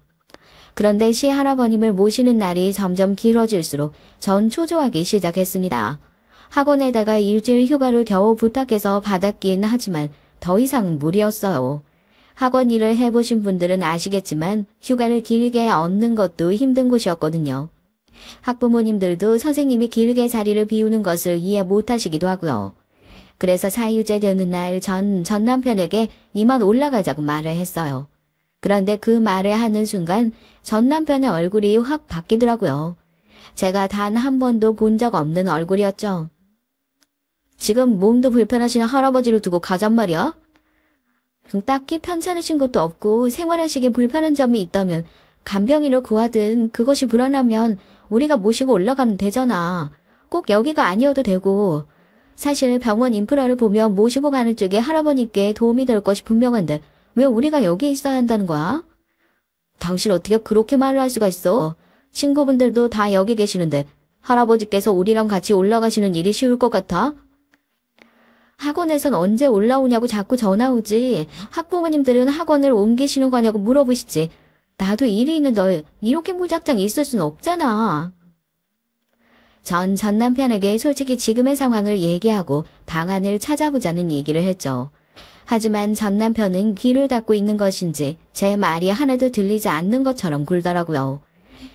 그런데 시할아버님을 모시는 날이 점점 길어질수록 전 초조하기 시작했습니다. 학원에다가 일주일 휴가를 겨우 부탁해서 받았긴 하지만 더 이상 무리였어요. 학원 일을 해보신 분들은 아시겠지만 휴가를 길게 얻는 것도 힘든 곳이었거든요. 학부모님들도 선생님이 길게 자리를 비우는 것을 이해 못하시기도 하고요. 그래서 사유제 되는 날 전 남편에게 이만 올라가자고 말을 했어요. 그런데 그 말을 하는 순간 전 남편의 얼굴이 확 바뀌더라고요. 제가 단 한 번도 본 적 없는 얼굴이었죠. 지금 몸도 불편하신 할아버지를 두고 가잔 말이야? 딱히 편찮으신 것도 없고 생활하시기에 불편한 점이 있다면 간병인을 구하든 그것이 불안하면 우리가 모시고 올라가면 되잖아. 꼭 여기가 아니어도 되고. 사실 병원 인프라를 보면 모시고 가는 쪽에 할아버님께 도움이 될 것이 분명한데 왜 우리가 여기 있어야 한다는 거야? 당신 어떻게 그렇게 말을 할 수가 있어? 친구분들도 다 여기 계시는데 할아버지께서 우리랑 같이 올라가시는 일이 쉬울 것 같아? 학원에선 언제 올라오냐고 자꾸 전화 오지. 학부모님들은 학원을 옮기시는 거냐고 물어보시지. 나도 일이 있는 널 이렇게 무작정 있을 순 없잖아. 전 남편에게 솔직히 지금의 상황을 얘기하고 방안을 찾아보자는 얘기를 했죠. 하지만 전 남편은 귀를 닫고 있는 것인지 제 말이 하나도 들리지 않는 것처럼 굴더라고요.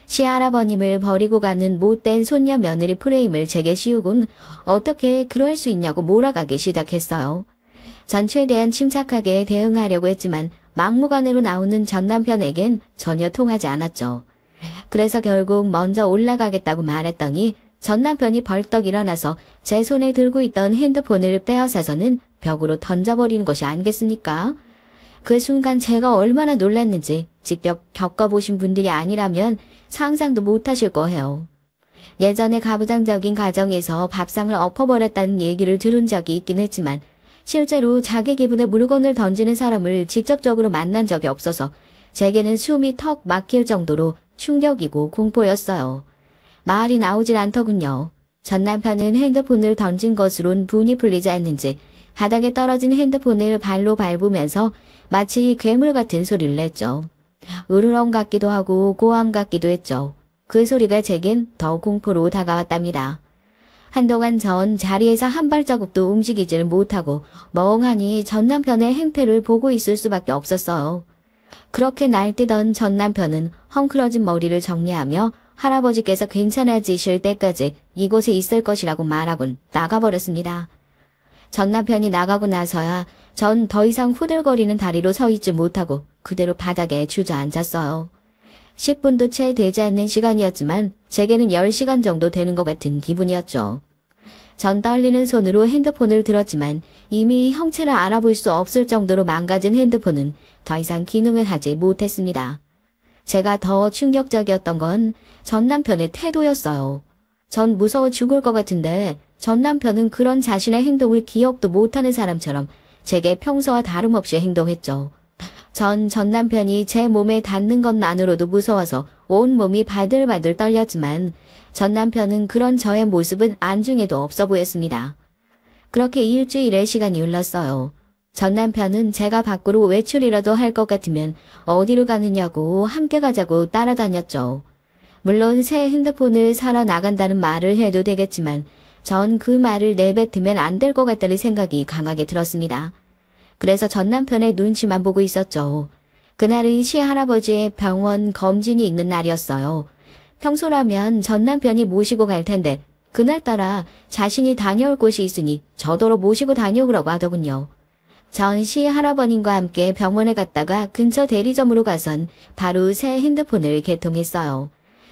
시할아버님을 버리고 가는 못된 손녀 며느리 프레임을 제게 씌우곤 어떻게 그럴 수 있냐고 몰아가기 시작했어요. 전 최대한 침착하게 대응하려고 했지만 막무가내로 나오는 전 남편에겐 전혀 통하지 않았죠. 그래서 결국 먼저 올라가겠다고 말했더니 전 남편이 벌떡 일어나서 제 손에 들고 있던 핸드폰을 빼앗아서는 벽으로 던져버리는 것이 아니겠습니까? 그 순간 제가 얼마나 놀랐는지 직접 겪어보신 분들이 아니라면 상상도 못하실 거예요. 예전에 가부장적인 가정에서 밥상을 엎어버렸다는 얘기를 들은 적이 있긴 했지만 실제로 자기 기분에 물건을 던지는 사람을 직접적으로 만난 적이 없어서 제게는 숨이 턱 막힐 정도로 충격이고 공포였어요. 말이 나오질 않더군요. 전 남편은 핸드폰을 던진 것으론 분이 풀리지 않는지 바닥에 떨어진 핸드폰을 발로 밟으면서 마치 괴물 같은 소리를 냈죠. 으르렁 같기도 하고 고함 같기도 했죠. 그 소리가 제겐 더 공포로 다가왔답니다. 한동안 전 자리에서 한 발자국도 움직이지를 못하고 멍하니 전 남편의 행태를 보고 있을 수밖에 없었어요. 그렇게 날뛰던 전 남편은 헝클어진 머리를 정리하며 할아버지께서 괜찮아지실 때까지 이곳에 있을 것이라고 말하곤 나가버렸습니다. 전 남편이 나가고 나서야 전 더 이상 후들거리는 다리로 서 있지 못하고 그대로 바닥에 주저앉았어요. 10분도 채 되지 않는 시간이었지만 제게는 10시간 정도 되는 것 같은 기분이었죠. 전 떨리는 손으로 핸드폰을 들었지만 이미 형체를 알아볼 수 없을 정도로 망가진 핸드폰은 더 이상 기능을 하지 못했습니다. 제가 더 충격적이었던 건 전 남편의 태도였어요. 전 무서워 죽을 것 같은데 전 남편은 그런 자신의 행동을 기억도 못하는 사람처럼 제게 평소와 다름없이 행동했죠. 전 남편이 제 몸에 닿는 것만으로도 무서워서 온 몸이 바들바들 떨렸지만 전 남편은 그런 저의 모습은 안중에도 없어 보였습니다. 그렇게 일주일의 시간이 흘렀어요. 전 남편은 제가 밖으로 외출이라도 할 것 같으면 어디로 가느냐고 함께 가자고 따라다녔죠. 물론 새 핸드폰을 사러 나간다는 말을 해도 되겠지만 전 그 말을 내뱉으면 안 될 것 같다는 생각이 강하게 들었습니다. 그래서 전 남편의 눈치만 보고 있었죠. 그날은 시할아버지의 병원 검진이 있는 날이었어요. 평소라면 전 남편이 모시고 갈 텐데 그날따라 자신이 다녀올 곳이 있으니 저더러 모시고 다녀오라고 하더군요. 전 시할아버님과 함께 병원에 갔다가 근처 대리점으로 가선 바로 새 핸드폰을 개통했어요.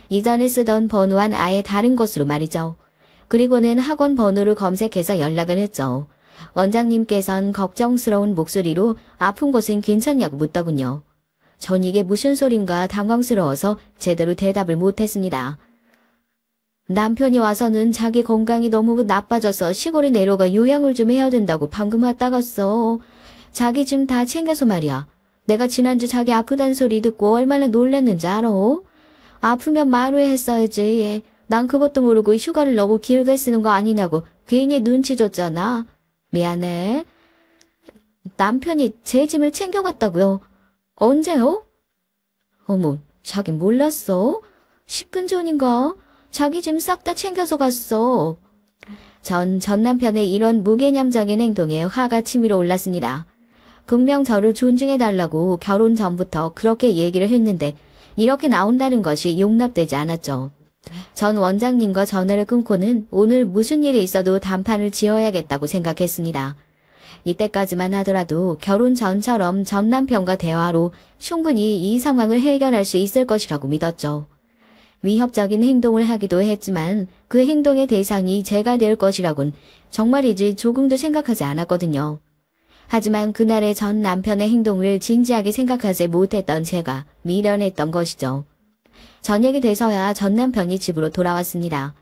이전에 쓰던 번호와는 아예 다른 것으로 말이죠. 그리고는 학원 번호를 검색해서 연락을 했죠. 원장님께선 걱정스러운 목소리로 아픈 곳은 괜찮냐고 묻더군요. 전 이게 무슨 소린가 당황스러워서 제대로 대답을 못했습니다. 남편이 와서는 자기 건강이 너무 나빠져서 시골에 내려가 요양을 좀 해야 된다고 방금 왔다 갔어. 자기 좀 다 챙겨서 말이야. 내가 지난주 자기 아프다는 소리 듣고 얼마나 놀랐는지 알아? 아프면 말을 했어야지. 난 그것도 모르고 휴가를 너무 길게 쓰는 거 아니냐고 괜히 눈치 줬잖아. 미안해. 남편이 제 짐을 챙겨갔다고요. 언제요? 어머, 자기 몰랐어? 10분 전인가? 자기 짐 싹 다 챙겨서 갔어. 전 남편의 이런 무개념적인 행동에 화가 치밀어 올랐습니다. 분명 저를 존중해달라고 결혼 전부터 그렇게 얘기를 했는데 이렇게 나온다는 것이 용납되지 않았죠. 전 원장님과 전화를 끊고는 오늘 무슨 일이 있어도 단판을 지어야겠다고 생각했습니다. 이때까지만 하더라도 결혼 전처럼 전 남편과 대화로 충분히 이 상황을 해결할 수 있을 것이라고 믿었죠. 위협적인 행동을 하기도 했지만 그 행동의 대상이 제가 될 것이라곤 정말이지 조금도 생각하지 않았거든요. 하지만 그날의 전 남편의 행동을 진지하게 생각하지 못했던 제가 미련했던 것이죠. 저녁이 돼서야 전 남편이 집으로 돌아왔습니다.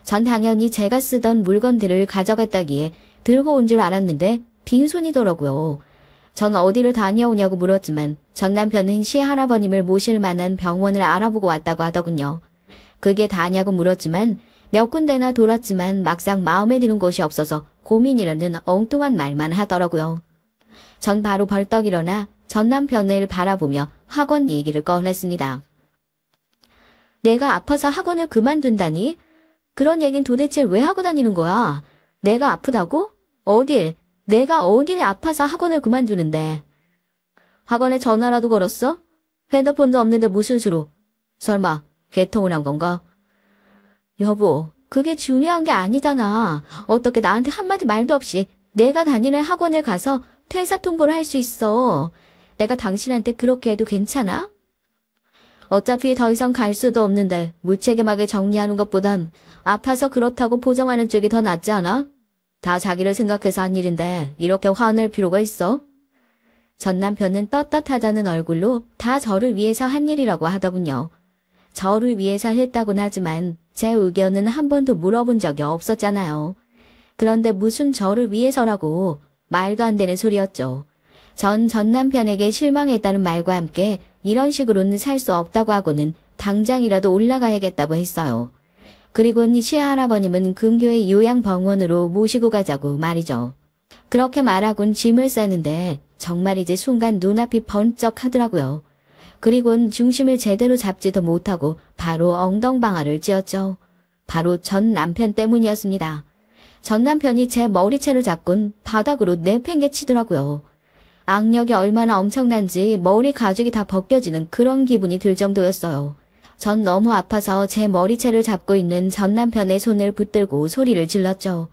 전 당연히 제가 쓰던 물건들을 가져갔다기에 들고 온 줄 알았는데 빈손이더라고요. 전 어디를 다녀오냐고 물었지만 전 남편은 시할아버님을 모실 만한 병원을 알아보고 왔다고 하더군요. 그게 다냐고 물었지만 몇 군데나 돌았지만 막상 마음에 드는 곳이 없어서 고민이라는 엉뚱한 말만 하더라고요. 전 바로 벌떡 일어나 전 남편을 바라보며 학원 얘기를 꺼냈습니다. 내가 아파서 학원을 그만둔다니? 그런 얘긴 도대체 왜 하고 다니는 거야? 내가 아프다고? 어딜? 내가 어딜 아파서 학원을 그만두는데. 학원에 전화라도 걸었어? 핸드폰도 없는데 무슨 수로? 설마 개통을 한 건가? 여보, 그게 중요한 게 아니잖아. 어떻게 나한테 한마디 말도 없이 내가 다니는 학원을 가서 퇴사 통보를 할 수 있어. 내가 당신한테 그렇게 해도 괜찮아? 어차피 더 이상 갈 수도 없는데 무책임하게 정리하는 것보단 아파서 그렇다고 보정하는 쪽이 더 낫지 않아? 다 자기를 생각해서 한 일인데 이렇게 화낼 필요가 있어? 전 남편은 떳떳하다는 얼굴로 다 저를 위해서 한 일이라고 하더군요. 저를 위해서 했다곤 하지만 제 의견은 한 번도 물어본 적이 없었잖아요. 그런데 무슨 저를 위해서라고 말도 안 되는 소리였죠. 전 남편에게 실망했다는 말과 함께 이런 식으로는 살 수 없다고 하고는 당장이라도 올라가야겠다고 했어요. 그리고는 시할아버님은 근교의 요양병원으로 모시고 가자고 말이죠. 그렇게 말하곤 짐을 싸는데 정말이지 순간 눈앞이 번쩍 하더라고요. 그리고는 중심을 제대로 잡지도 못하고 바로 엉덩방아를 찧었죠. 바로 전 남편 때문이었습니다. 전 남편이 제 머리채를 잡곤 바닥으로 내팽개치더라고요. 악력이 얼마나 엄청난지 머리 가죽이 다 벗겨지는 그런 기분이 들 정도였어요. 전 너무 아파서 제 머리채를 잡고 있는 전 남편의 손을 붙들고 소리를 질렀죠.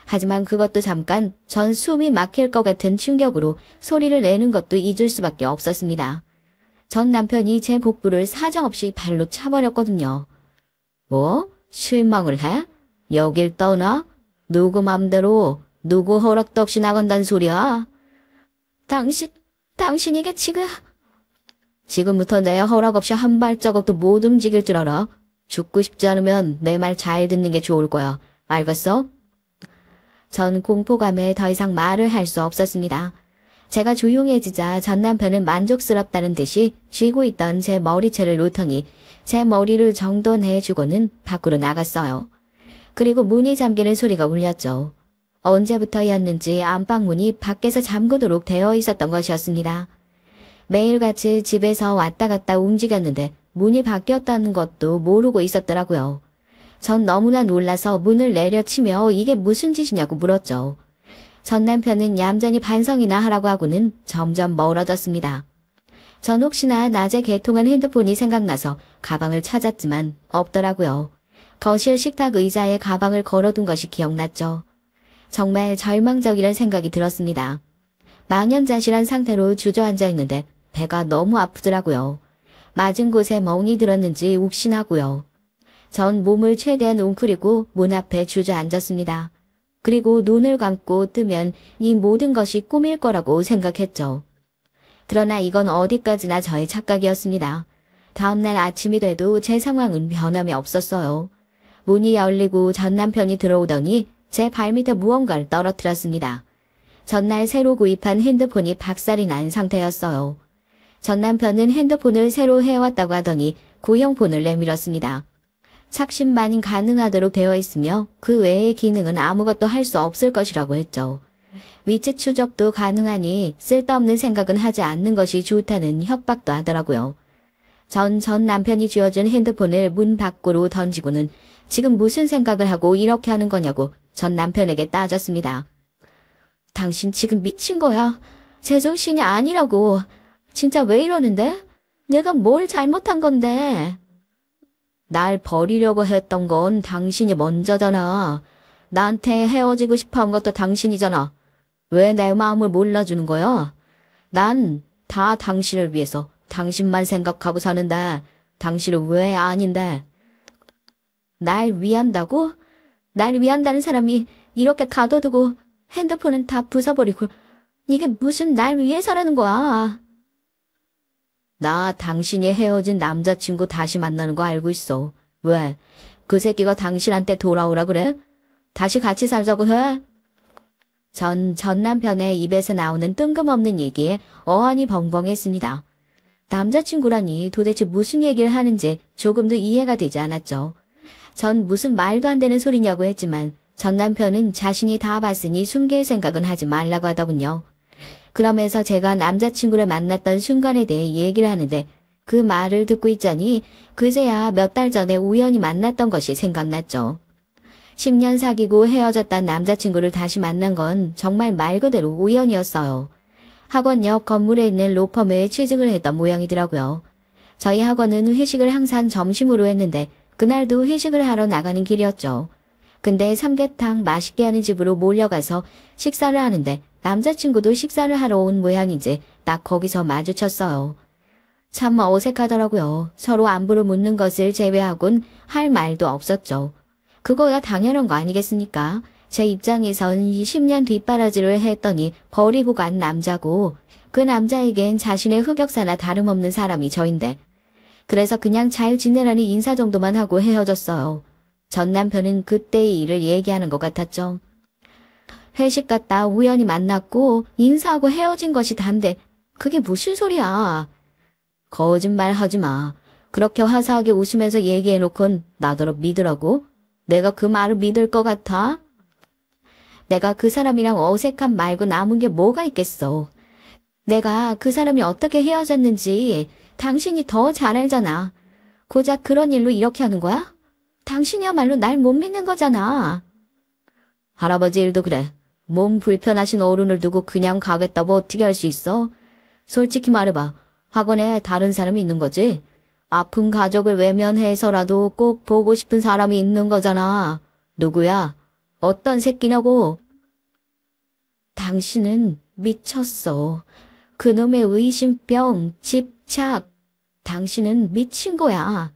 하지만 그것도 잠깐 전 숨이 막힐 것 같은 충격으로 소리를 내는 것도 잊을 수밖에 없었습니다. 전 남편이 제 복부를 사정없이 발로 차버렸거든요. 뭐? 실망을 해? 여길 떠나? 누구 맘대로 누구 허락도 없이 나간다는 소리야? 당신 이게 지금부터 내 허락 없이 한 발자국도 못 움직일 줄 알아? 죽고 싶지 않으면 내 말 잘 듣는 게 좋을 거야. 알겠어? 전 공포감에 더 이상 말을 할 수 없었습니다. 제가 조용해지자 전 남편은 만족스럽다는 듯이 쥐고 있던 제 머리채를 놓더니 제 머리를 정돈해주고는 밖으로 나갔어요. 그리고 문이 잠기는 소리가 울렸죠. 언제부터였는지 안방문이 밖에서 잠그도록 되어 있었던 것이었습니다. 매일같이 집에서 왔다 갔다 움직였는데 문이 바뀌었다는 것도 모르고 있었더라고요. 전 너무나 놀라서 문을 내려치며 이게 무슨 짓이냐고 물었죠. 전 남편은 얌전히 반성이나 하라고 하고는 점점 멀어졌습니다. 전 혹시나 낮에 개통한 핸드폰이 생각나서 가방을 찾았지만 없더라고요. 거실 식탁 의자에 가방을 걸어둔 것이 기억났죠. 정말 절망적이란 생각이 들었습니다. 망연자실한 상태로 주저앉아 있는데 배가 너무 아프더라고요. 맞은 곳에 멍이 들었는지 욱신하고요. 전 몸을 최대한 웅크리고 문 앞에 주저앉았습니다. 그리고 눈을 감고 뜨면 이 모든 것이 꿈일 거라고 생각했죠. 그러나 이건 어디까지나 저의 착각이었습니다. 다음날 아침이 돼도 제 상황은 변함이 없었어요. 문이 열리고 전 남편이 들어오더니 제 발밑에 무언가를 떨어뜨렸습니다. 전날 새로 구입한 핸드폰이 박살이 난 상태였어요. 전 남편은 핸드폰을 새로 해왔다고 하더니 구형폰을 내밀었습니다. 착신만이 가능하도록 되어 있으며 그 외의 기능은 아무것도 할 수 없을 것이라고 했죠. 위치 추적도 가능하니 쓸데없는 생각은 하지 않는 것이 좋다는 협박도 하더라고요. 전 남편이 쥐어준 핸드폰을 문 밖으로 던지고는 지금 무슨 생각을 하고 이렇게 하는 거냐고 전 남편에게 따졌습니다. 당신 지금 미친 거야. 제정신이 아니라고. 진짜 왜 이러는데? 내가 뭘 잘못한 건데? 날 버리려고 했던 건 당신이 먼저잖아. 나한테 헤어지고 싶어 한 것도 당신이잖아. 왜 내 마음을 몰라주는 거야? 난 다 당신을 위해서 당신만 생각하고 사는데 당신은 왜 아닌데? 날 위한다고? 날 위한다는 사람이 이렇게 가둬두고 핸드폰은 다 부숴버리고 이게 무슨 날 위해서라는 거야? 나 당신이 헤어진 남자친구 다시 만나는 거 알고 있어. 왜? 그 새끼가 당신한테 돌아오라 그래? 다시 같이 살자고 해? 전 남편의 입에서 나오는 뜬금없는 얘기에 어안이 벙벙했습니다. 남자친구라니 도대체 무슨 얘기를 하는지 조금도 이해가 되지 않았죠. 전 무슨 말도 안 되는 소리냐고 했지만 전 남편은 자신이 다 봤으니 숨길 생각은 하지 말라고 하더군요. 그러면서 제가 남자친구를 만났던 순간에 대해 얘기를 하는데 그 말을 듣고 있자니 그제야 몇 달 전에 우연히 만났던 것이 생각났죠. 10년 사귀고 헤어졌던 남자친구를 다시 만난 건 정말 말 그대로 우연이었어요. 학원 옆 건물에 있는 로펌에 취직을 했던 모양이더라고요. 저희 학원은 회식을 항상 점심으로 했는데 그날도 회식을 하러 나가는 길이었죠. 근데 삼계탕 맛있게 하는 집으로 몰려가서 식사를 하는데 남자친구도 식사를 하러 온 모양인지 딱 거기서 마주쳤어요. 참 어색하더라고요. 서로 안부를 묻는 것을 제외하곤 할 말도 없었죠. 그거야 당연한 거 아니겠습니까? 제 입장에선 20년 뒷바라지를 했더니 버리고 간 남자고 그 남자에겐 자신의 흑역사나 다름없는 사람이 저인데 그래서 그냥 잘 지내라니 인사 정도만 하고 헤어졌어요. 전 남편은 그때의 일을 얘기하는 것 같았죠. 회식 갔다 우연히 만났고 인사하고 헤어진 것이 단데 그게 무슨 소리야. 거짓말 하지 마. 그렇게 화사하게 웃으면서 얘기해놓곤 나더러 믿으라고? 내가 그 말을 믿을 것 같아? 내가 그 사람이랑 어색한 말고 남은 게 뭐가 있겠어. 내가 그 사람이 어떻게 헤어졌는지 당신이 더 잘 알잖아. 고작 그런 일로 이렇게 하는 거야? 당신이야말로 날 못 믿는 거잖아. 할아버지 일도 그래. 몸 불편하신 어른을 두고 그냥 가겠다고 어떻게 할 수 있어? 솔직히 말해봐. 학원에 다른 사람이 있는 거지? 아픈 가족을 외면해서라도 꼭 보고 싶은 사람이 있는 거잖아. 누구야? 어떤 새끼냐고? 당신은 미쳤어. 그놈의 의심병, 집착. 당신은 미친 거야.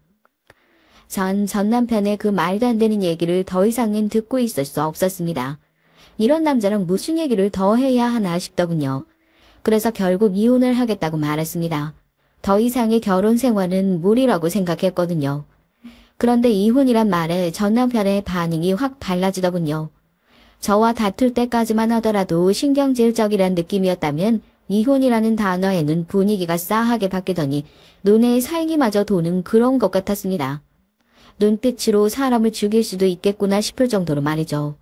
전 남편의 그 말도 안 되는 얘기를 더 이상은 듣고 있을 수 없었습니다. 이런 남자랑 무슨 얘기를 더 해야 하나 싶더군요. 그래서 결국 이혼을 하겠다고 말했습니다. 더 이상의 결혼 생활은 무리라고 생각했거든요. 그런데 이혼이란 말에 전 남편의 반응이 확 달라지더군요. 저와 다툴 때까지만 하더라도 신경질적이란 느낌이었다면 이혼이라는 단어에는 분위기가 싸하게 바뀌더니 눈에 살기마저 도는 그런 것 같았습니다. 눈빛으로 사람을 죽일 수도 있겠구나 싶을 정도로 말이죠.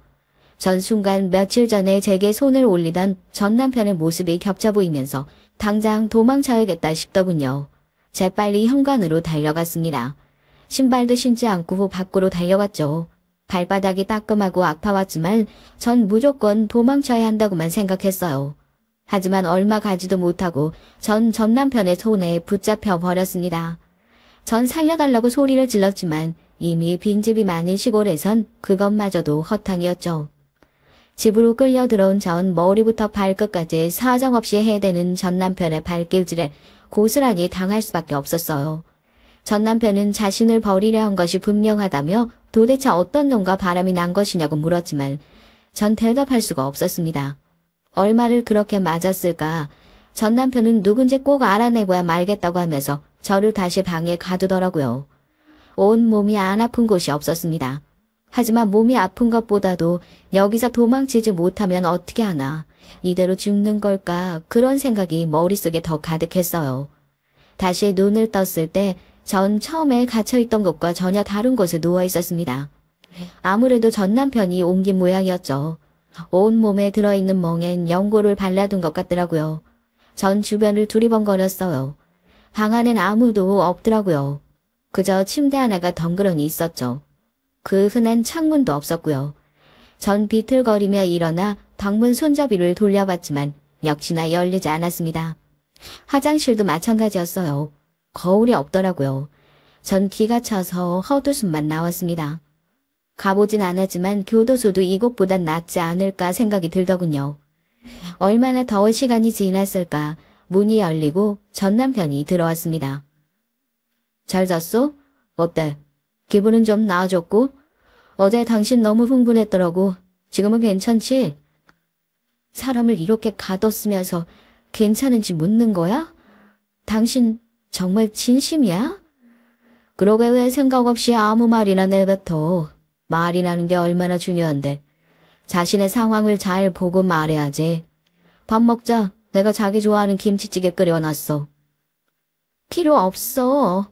전 순간 며칠 전에 제게 손을 올리던 전 남편의 모습이 겹쳐 보이면서 당장 도망쳐야겠다 싶더군요. 재빨리 현관으로 달려갔습니다. 신발도 신지 않고 밖으로 달려갔죠. 발바닥이 따끔하고 아파왔지만 전 무조건 도망쳐야 한다고만 생각했어요. 하지만 얼마 가지도 못하고 전 남편의 손에 붙잡혀 버렸습니다. 전 살려달라고 소리를 질렀지만 이미 빈집이 많은 시골에선 그것마저도 허탕이었죠. 집으로 끌려 들어온 전 머리부터 발끝까지 사정없이 해대는 전 남편의 발길질에 고스란히 당할 수밖에 없었어요. 전 남편은 자신을 버리려 한 것이 분명하다며 도대체 어떤 놈과 바람이 난 것이냐고 물었지만 전 대답할 수가 없었습니다. 얼마를 그렇게 맞았을까? 전 남편은 누군지 꼭 알아내고야 말겠다고 하면서 저를 다시 방에 가두더라고요. 온 몸이 안 아픈 곳이 없었습니다. 하지만 몸이 아픈 것보다도 여기서 도망치지 못하면 어떻게 하나, 이대로 죽는 걸까, 그런 생각이 머릿속에 더 가득했어요. 다시 눈을 떴을 때 전 처음에 갇혀있던 곳과 전혀 다른 곳에 누워 있었습니다. 아무래도 전 남편이 옮긴 모양이었죠. 온 몸에 들어있는 멍엔 연고를 발라둔 것 같더라고요. 전 주변을 두리번거렸어요. 방 안엔 아무도 없더라고요. 그저 침대 하나가 덩그러니 있었죠. 그 흔한 창문도 없었고요. 전 비틀거리며 일어나 방문 손잡이를 돌려봤지만 역시나 열리지 않았습니다. 화장실도 마찬가지였어요. 거울이 없더라고요. 전 기가 차서 헛웃음만 나왔습니다. 가보진 않았지만 교도소도 이곳보단 낫지 않을까 생각이 들더군요. 얼마나 더 시간이 지났을까. 문이 열리고 전 남편이 들어왔습니다. 잘 잤어? 어때? 기분은 좀 나아졌고? 어제 당신 너무 흥분했더라고. 지금은 괜찮지? 사람을 이렇게 가뒀으면서 괜찮은지 묻는 거야? 당신 정말 진심이야? 그러게 왜 생각 없이 아무 말이나 내뱉어. 말이라는 게 얼마나 중요한데. 자신의 상황을 잘 보고 말해야지. 밥 먹자. 내가 자기 좋아하는 김치찌개 끓여놨어. 필요 없어.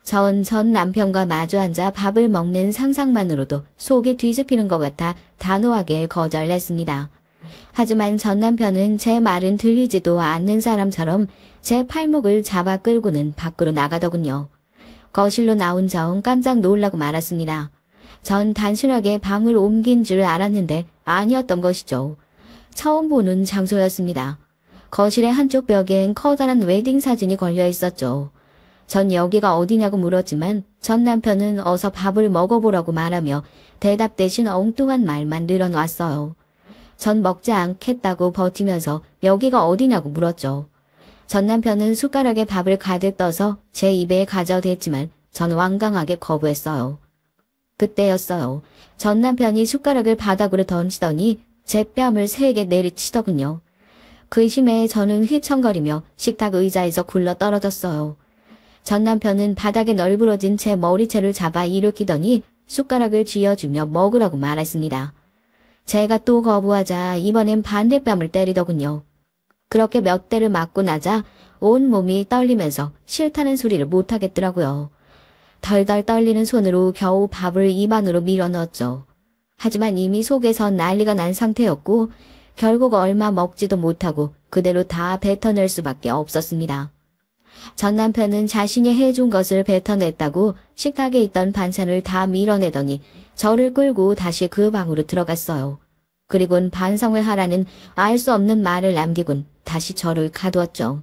전 남편과 마주 앉아 밥을 먹는 상상만으로도 속이 뒤집히는 것 같아 단호하게 거절했습니다. 하지만 전 남편은 제 말은 들리지도 않는 사람처럼 제 팔목을 잡아 끌고는 밖으로 나가더군요. 거실로 나온 전 깜짝 놀라고 말았습니다. 전 단순하게 방을 옮긴 줄 알았는데 아니었던 것이죠. 처음 보는 장소였습니다. 거실의 한쪽 벽엔 커다란 웨딩 사진이 걸려 있었죠. 전 여기가 어디냐고 물었지만 전 남편은 어서 밥을 먹어보라고 말하며 대답 대신 엉뚱한 말만 늘어놨어요. 전 먹지 않겠다고 버티면서 여기가 어디냐고 물었죠. 전 남편은 숟가락에 밥을 가득 떠서 제 입에 가져댔지만 전 완강하게 거부했어요. 그때였어요. 전 남편이 숟가락을 바닥으로 던지더니 제 뺨을 세게 내리치더군요. 그 힘에 저는 휘청거리며 식탁 의자에서 굴러 떨어졌어요. 전 남편은 바닥에 널브러진 제 머리채를 잡아 일으키더니 숟가락을 쥐어주며 먹으라고 말했습니다. 제가 또 거부하자 이번엔 반대뺨을 때리더군요. 그렇게 몇 대를 맞고 나자 온 몸이 떨리면서 싫다는 소리를 못하겠더라고요. 덜덜 떨리는 손으로 겨우 밥을 입 안으로 밀어넣었죠. 하지만 이미 속에서 난리가 난 상태였고 결국 얼마 먹지도 못하고 그대로 다 뱉어낼 수밖에 없었습니다. 전 남편은 자신이 해준 것을 뱉어냈다고 식탁에 있던 반찬을 다 밀어내더니 저를 끌고 다시 그 방으로 들어갔어요. 그리곤 반성을 하라는 알 수 없는 말을 남기곤 다시 저를 가두었죠.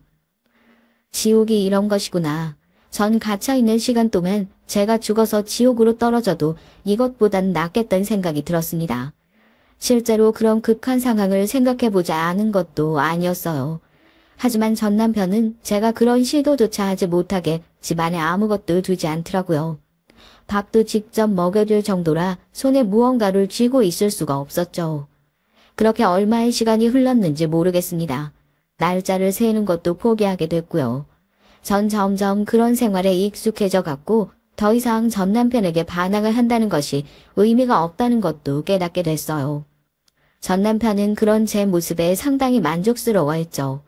지옥이 이런 것이구나. 전 갇혀있는 시간 동안 제가 죽어서 지옥으로 떨어져도 이것보단 낫겠다는 생각이 들었습니다. 실제로 그런 극한 상황을 생각해보자 않은 것도 아니었어요. 하지만 전 남편은 제가 그런 시도조차 하지 못하게 집안에 아무것도 두지 않더라고요. 밥도 직접 먹여줄 정도라 손에 무언가를 쥐고 있을 수가 없었죠. 그렇게 얼마의 시간이 흘렀는지 모르겠습니다. 날짜를 세는 것도 포기하게 됐고요. 전 점점 그런 생활에 익숙해져 갔고 더 이상 전 남편에게 반항을 한다는 것이 의미가 없다는 것도 깨닫게 됐어요. 전 남편은 그런 제 모습에 상당히 만족스러워했죠.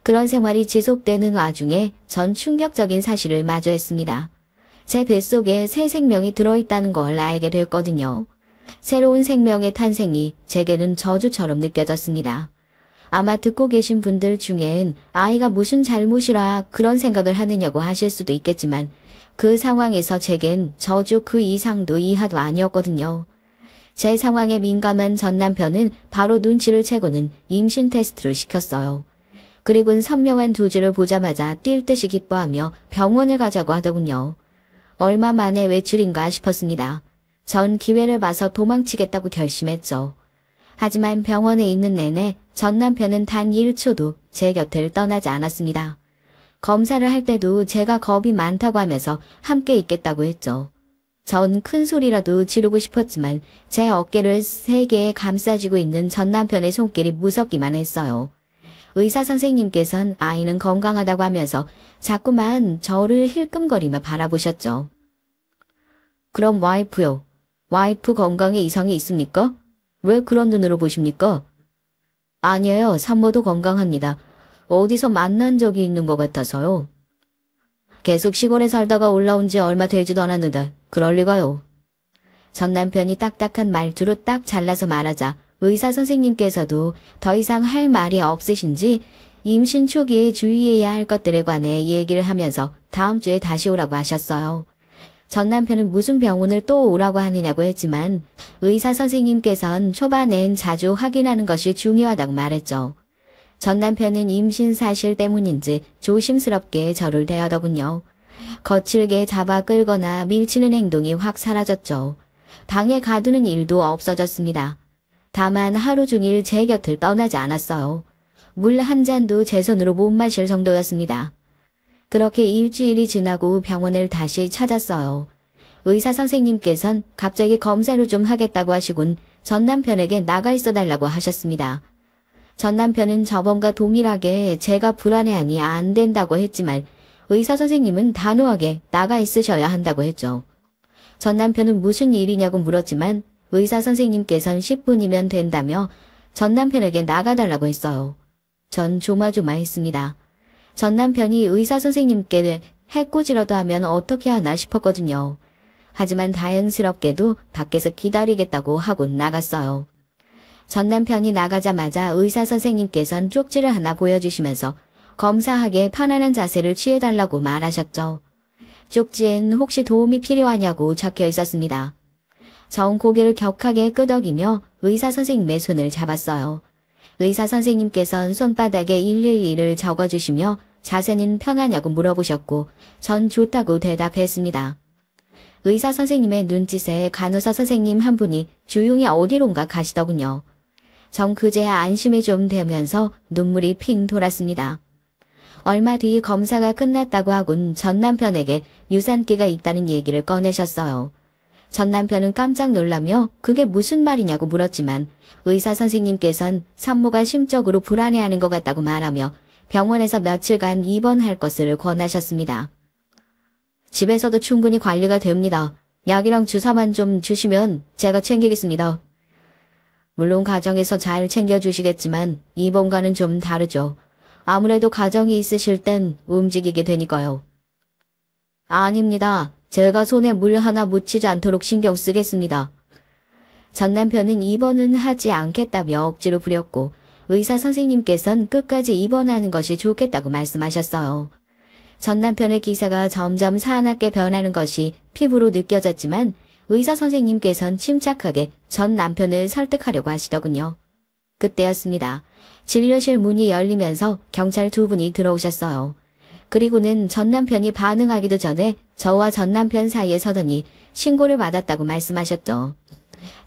그런 생활이 지속되는 와중에 전 충격적인 사실을 마주했습니다. 제 뱃속에 새 생명이 들어있다는 걸 알게 됐거든요. 새로운 생명의 탄생이 제게는 저주처럼 느껴졌습니다. 아마 듣고 계신 분들 중엔 아이가 무슨 잘못이라 그런 생각을 하느냐고 하실 수도 있겠지만 그 상황에서 제겐 저주 그 이상도 이하도 아니었거든요. 제 상황에 민감한 전 남편은 바로 눈치를 채고는 임신 테스트를 시켰어요. 그리고는 선명한 두 줄을 보자마자 뛸 듯이 기뻐하며 병원을 가자고 하더군요. 얼마 만에 외출인가 싶었습니다. 전 기회를 봐서 도망치겠다고 결심했죠. 하지만 병원에 있는 내내 전 남편은 단 1초도 제 곁을 떠나지 않았습니다. 검사를 할 때도 제가 겁이 많다고 하면서 함께 있겠다고 했죠. 전 큰 소리라도 지르고 싶었지만 제 어깨를 세게 감싸쥐고 있는 전 남편의 손길이 무섭기만 했어요. 의사 선생님께선 아이는 건강하다고 하면서 자꾸만 저를 힐끔거리며 바라보셨죠. 그럼 와이프요. 와이프 건강에 이상이 있습니까? 왜 그런 눈으로 보십니까? 아니에요. 산모도 건강합니다. 어디서 만난 적이 있는 것 같아서요. 계속 시골에 살다가 올라온 지 얼마 되지도 않았는데 그럴 리가요. 전 남편이 딱딱한 말투로 딱 잘라서 말하자 의사 선생님께서도 더 이상 할 말이 없으신지 임신 초기에 주의해야 할 것들에 관해 얘기를 하면서 다음 주에 다시 오라고 하셨어요. 전 남편은 무슨 병원을 또 오라고 하느냐고 했지만 의사 선생님께서는 초반엔 자주 확인하는 것이 중요하다고 말했죠. 전 남편은 임신 사실 때문인지 조심스럽게 저를 대하더군요. 거칠게 잡아 끌거나 밀치는 행동이 확 사라졌죠. 방에 가두는 일도 없어졌습니다. 다만 하루 종일 제 곁을 떠나지 않았어요. 물 한 잔도 제 손으로 못 마실 정도였습니다. 그렇게 일주일이 지나고 병원을 다시 찾았어요. 의사 선생님께선 갑자기 검사를 좀 하겠다고 하시곤 전 남편에게 나가 있어 달라고 하셨습니다. 전 남편은 저번과 동일하게 제가 불안해하니 안 된다고 했지만 의사 선생님은 단호하게 나가 있으셔야 한다고 했죠. 전 남편은 무슨 일이냐고 물었지만 의사 선생님께선 10분이면 된다며 전 남편에게 나가달라고 했어요. 전 조마조마했습니다. 전 남편이 의사 선생님께 해코지라도 하면 어떻게 하나 싶었거든요. 하지만 다행스럽게도 밖에서 기다리겠다고 하고 나갔어요. 전 남편이 나가자마자 의사 선생님께선 쪽지를 하나 보여주시면서 검사하기에 편안한 자세를 취해달라고 말하셨죠. 쪽지엔 혹시 도움이 필요하냐고 적혀 있었습니다. 전 고개를 격하게 끄덕이며 의사 선생님의 손을 잡았어요. 의사 선생님께선 손바닥에 111을 적어주시며 자세는 편하냐고 물어보셨고 전 좋다고 대답했습니다. 의사 선생님의 눈짓에 간호사 선생님 한 분이 조용히 어디론가 가시더군요. 전 그제야 안심이 좀 되면서 눈물이 핑 돌았습니다. 얼마 뒤 검사가 끝났다고 하곤 전 남편에게 유산기가 있다는 얘기를 꺼내셨어요. 전 남편은 깜짝 놀라며 그게 무슨 말이냐고 물었지만 의사 선생님께선 산모가 심적으로 불안해하는 것 같다고 말하며 병원에서 며칠간 입원할 것을 권하셨습니다. 집에서도 충분히 관리가 됩니다. 약이랑 주사만 좀 주시면 제가 챙기겠습니다. 물론 가정에서 잘 챙겨주시겠지만 입원과는 좀 다르죠. 아무래도 가정이 있으실 땐 움직이게 되니까요. 아닙니다. 제가 손에 물 하나 묻히지 않도록 신경 쓰겠습니다. 전 남편은 입원은 하지 않겠다며 억지로 부렸고 의사 선생님께선 끝까지 입원하는 것이 좋겠다고 말씀하셨어요. 전 남편의 기세가 점점 사납게 변하는 것이 피부로 느껴졌지만 의사 선생님께선 침착하게 전 남편을 설득하려고 하시더군요. 그때였습니다. 진료실 문이 열리면서 경찰 2분이 들어오셨어요. 그리고는 전 남편이 반응하기도 전에 저와 전 남편 사이에 서더니 신고를 받았다고 말씀하셨죠.